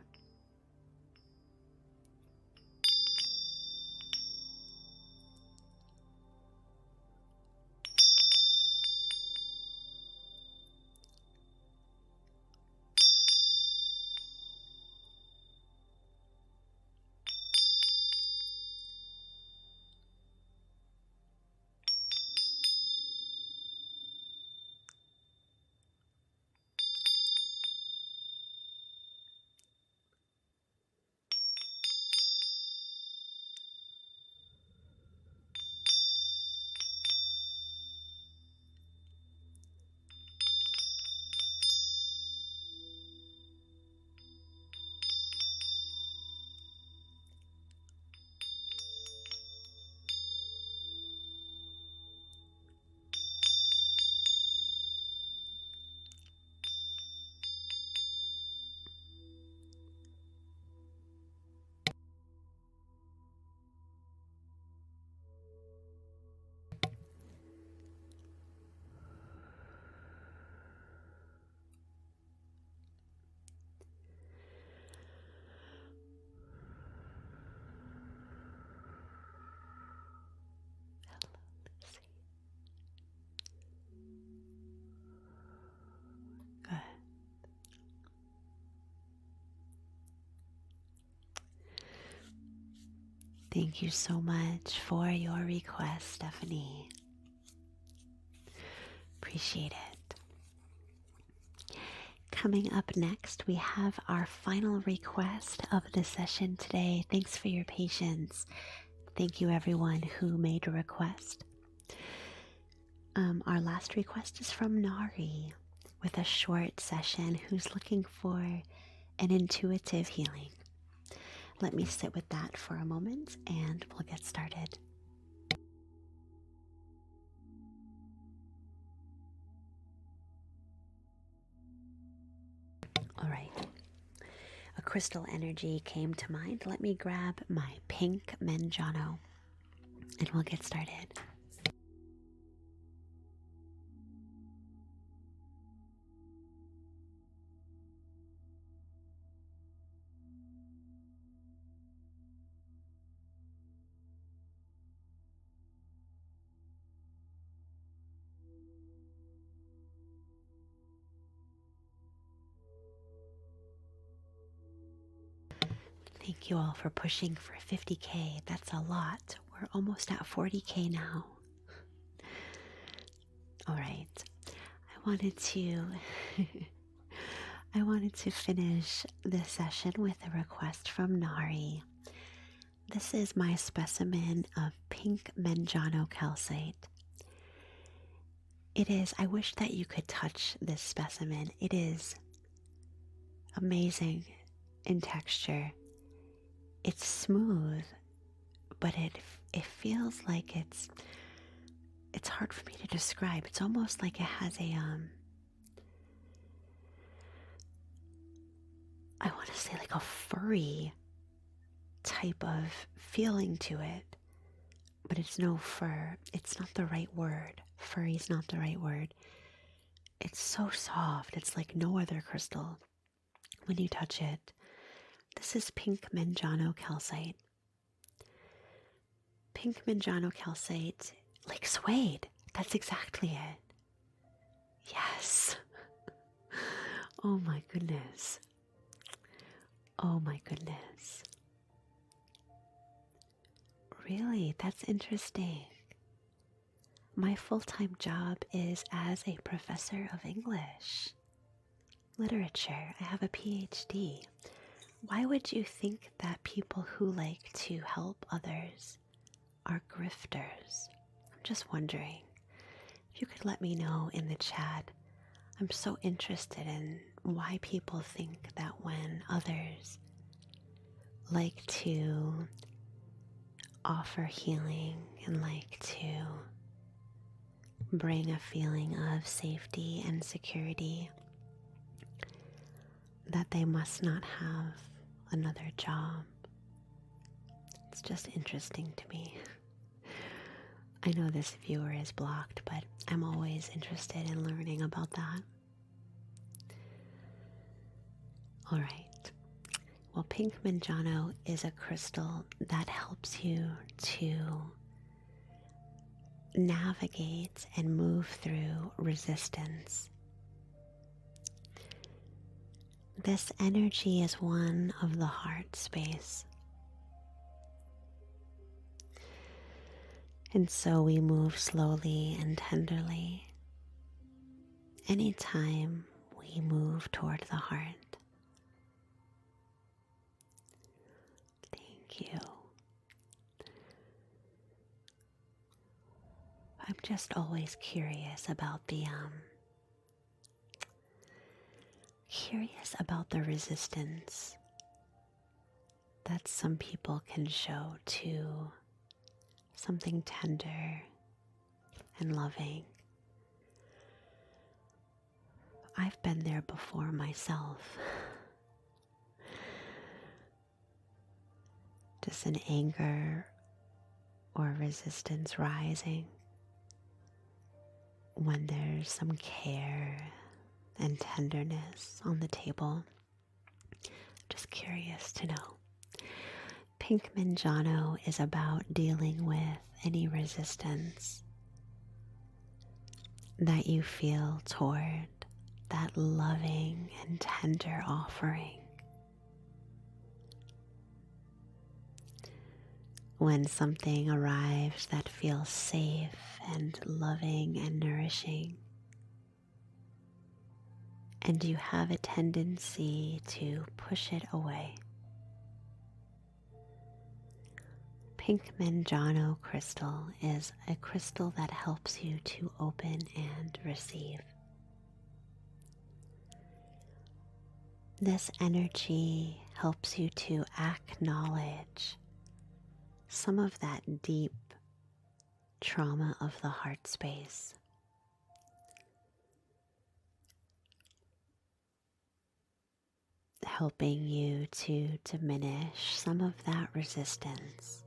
Thank you so much for your request, Stephanie. Appreciate it. Coming up next, we have our final request of the session today. Thanks for your patience. Thank you, everyone who made a request. Our last request is from Nari with a short session who's looking for an intuitive healing. Let me sit with that for a moment and we'll get started. All right. A crystal energy came to mind. Let me grab my pink Menjano and we'll get started. Thank you all for pushing for 50K. That's a lot. We're almost at 40K now. All right. I wanted to finish this session with a request from Nari. This is my specimen of pink Menjano calcite. It is, I wish that you could touch this specimen. It is amazing in texture. It's smooth, but it feels like it's hard for me to describe. It's almost like it has a I want to say like a furry type of feeling to it, but it's no fur. It's not the right word. Furry's not the right word. It's so soft. It's like no other crystal when you touch it. This is pink Menjano calcite. Pink Menjano calcite, like suede. That's exactly it. Yes. Oh my goodness. Oh my goodness. Really? That's interesting. My full-time job is as a professor of English literature. I have a PhD. Why would you think that people who like to help others are grifters? I'm just wondering. If you could let me know in the chat. I'm so interested in why people think that when others like to offer healing and like to bring a feeling of safety and security, that they must not have another job. It's just interesting to me. I know this viewer is blocked, but I'm always interested in learning about that. All right. Well, pink Menjano is a crystal that helps you to navigate and move through resistance. This energy is one of the heart space. And so we move slowly and tenderly anytime we move toward the heart. Thank you. I'm just always curious about the resistance that some people can show to something tender and loving. I've been there before myself. Just an anger or resistance rising when there's some care and tenderness on the table. Just curious to know. Pink Menjano is about dealing with any resistance that you feel toward that loving and tender offering. when something arrives that feels safe and loving and nourishing, and you have a tendency to push it away. Pink Manjano crystal is a crystal that helps you to open and receive. This energy helps you to acknowledge some of that deep trauma of the heart space. Helping you to diminish some of that resistance.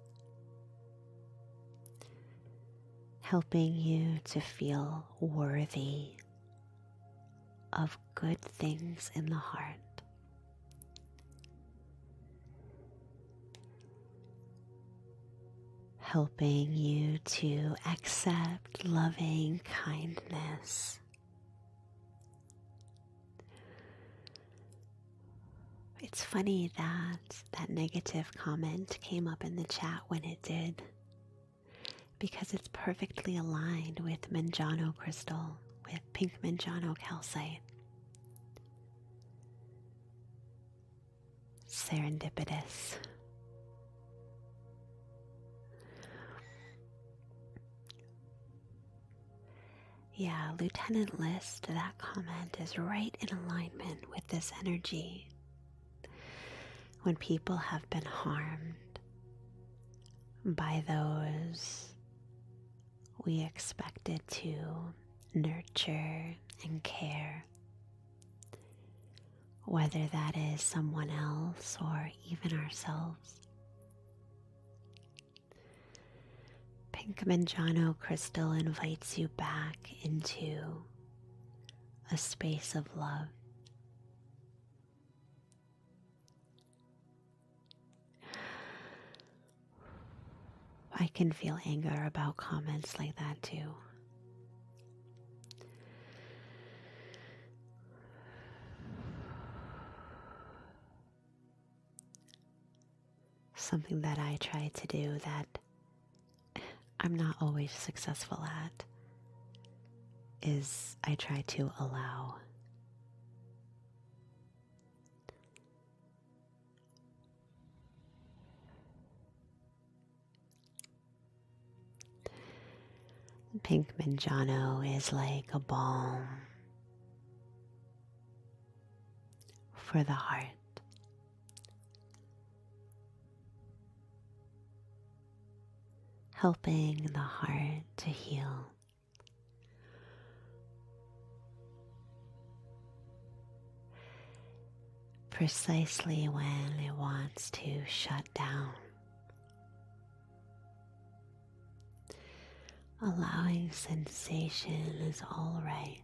Helping you to feel worthy of good things in the heart. Helping you to accept loving kindness. It's funny that negative comment came up in the chat when it did, because it's perfectly aligned with Manjano crystal, with pink Manjano calcite. Serendipitous. Yeah, Lieutenant List, that comment is right in alignment with this energy. When people have been harmed by those we expected to nurture and care, whether that is someone else or even ourselves. Pink Manjano crystal invites you back into a space of love. I can feel anger about comments like that too. Something that I try to do that I'm not always successful at is I try to allow. Pink Manjano is like a balm for the heart. Helping the heart to heal. Precisely when it wants to shut down. Allowing sensation is all right.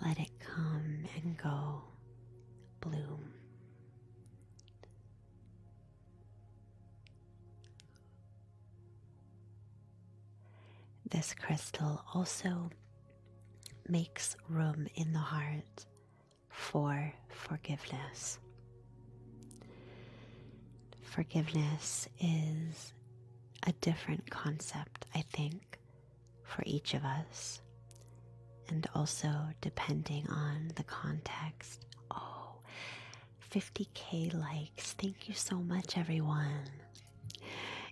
Let it come and go, bloom. This crystal also makes room in the heart for forgiveness. Forgiveness is a different concept, I think, for each of us, and also depending on the context. Oh, 50K likes. Thank you so much, everyone.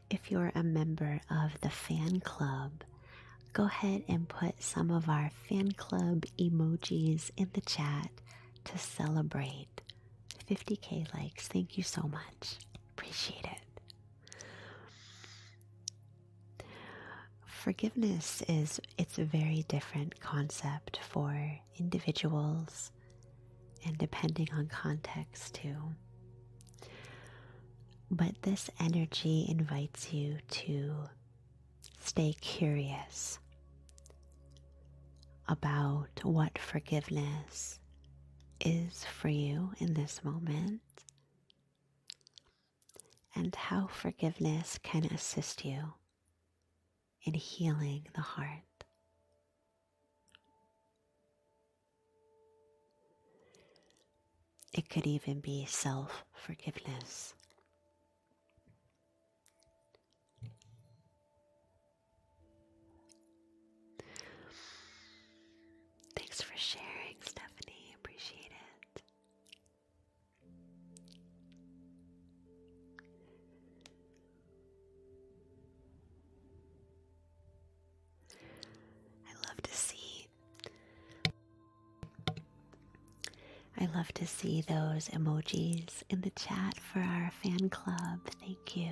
If you're a member of the fan club, go ahead and put some of our fan club emojis in the chat to celebrate 50K likes. Thank you so much. Appreciate it. Forgiveness it's a very different concept for individuals and depending on context too. But this energy invites you to stay curious about what forgiveness is for you in this moment and how forgiveness can assist you in healing the heart. It could even be self-forgiveness. I love to see those emojis in the chat for our fan club. Thank you.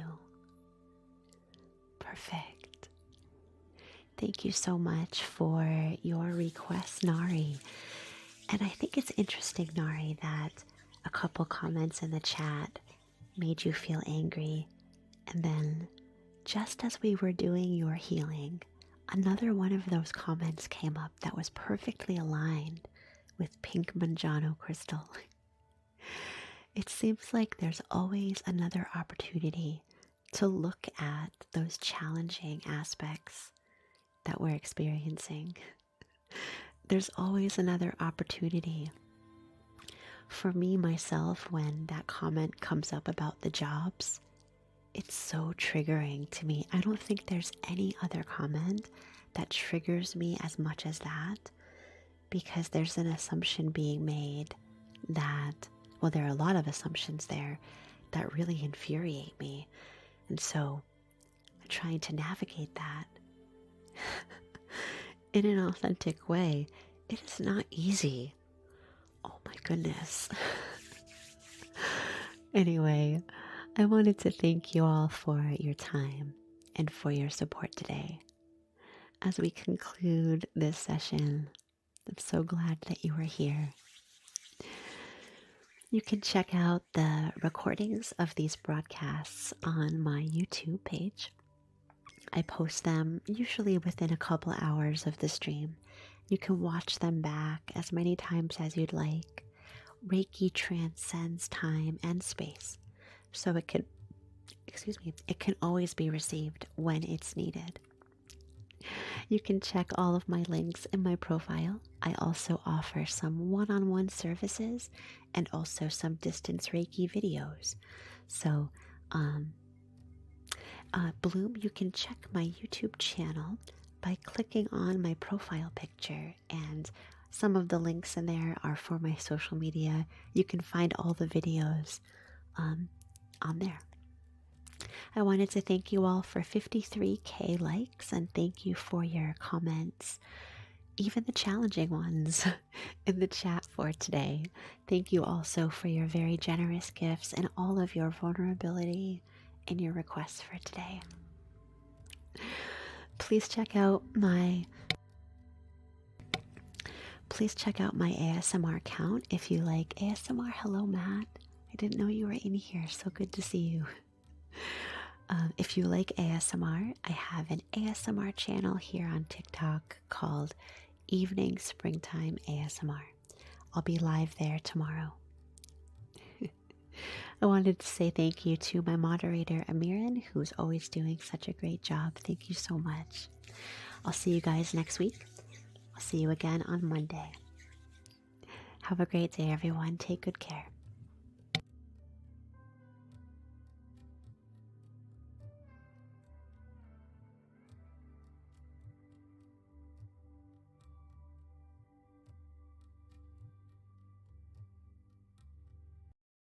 Perfect. Thank you so much for your request, Nari. And I think it's interesting, Nari, that a couple comments in the chat made you feel angry. And then, just as we were doing your healing, another one of those comments came up that was perfectly aligned with pink Manjano crystal. It seems like there's always another opportunity to look at those challenging aspects that we're experiencing. There's always another opportunity. For me, myself, when that comment comes up about the jobs, it's so triggering to me. I don't think there's any other comment that triggers me as much as that, because there's an assumption being made that, well, there are a lot of assumptions there that really infuriate me. And so I'm trying to navigate that in an authentic way. It is not easy. Oh my goodness. Anyway, I wanted to thank you all for your time and for your support today. As we conclude this session, I'm so glad that you were here. You can check out the recordings of these broadcasts on my YouTube page. I post them usually within a couple hours of the stream. You can watch them back as many times as you'd like. Reiki transcends time and space, so it can always be received when it's needed. You can check all of my links in my profile. I also offer some one-on-one services and also some distance Reiki videos. So, Bloom, you can check my YouTube channel by clicking on my profile picture, and some of the links in there are for my social media. You can find all the videos on there. I wanted to thank you all for 53K likes, and thank you for your comments, even the challenging ones in the chat for today. Thank you also for your very generous gifts and all of your vulnerability and your requests for today. Please check out my ASMR account if you like ASMR. Hello, Matt. I didn't know you were in here. So good to see you. If you like ASMR, I have an ASMR channel here on TikTok called Evening Springtime ASMR. I'll be live there tomorrow. I wanted to say thank you to my moderator, Amiran, who's always doing such a great job. Thank you so much. I'll see you guys next week. I'll see you again on Monday. Have a great day, everyone. Take good care.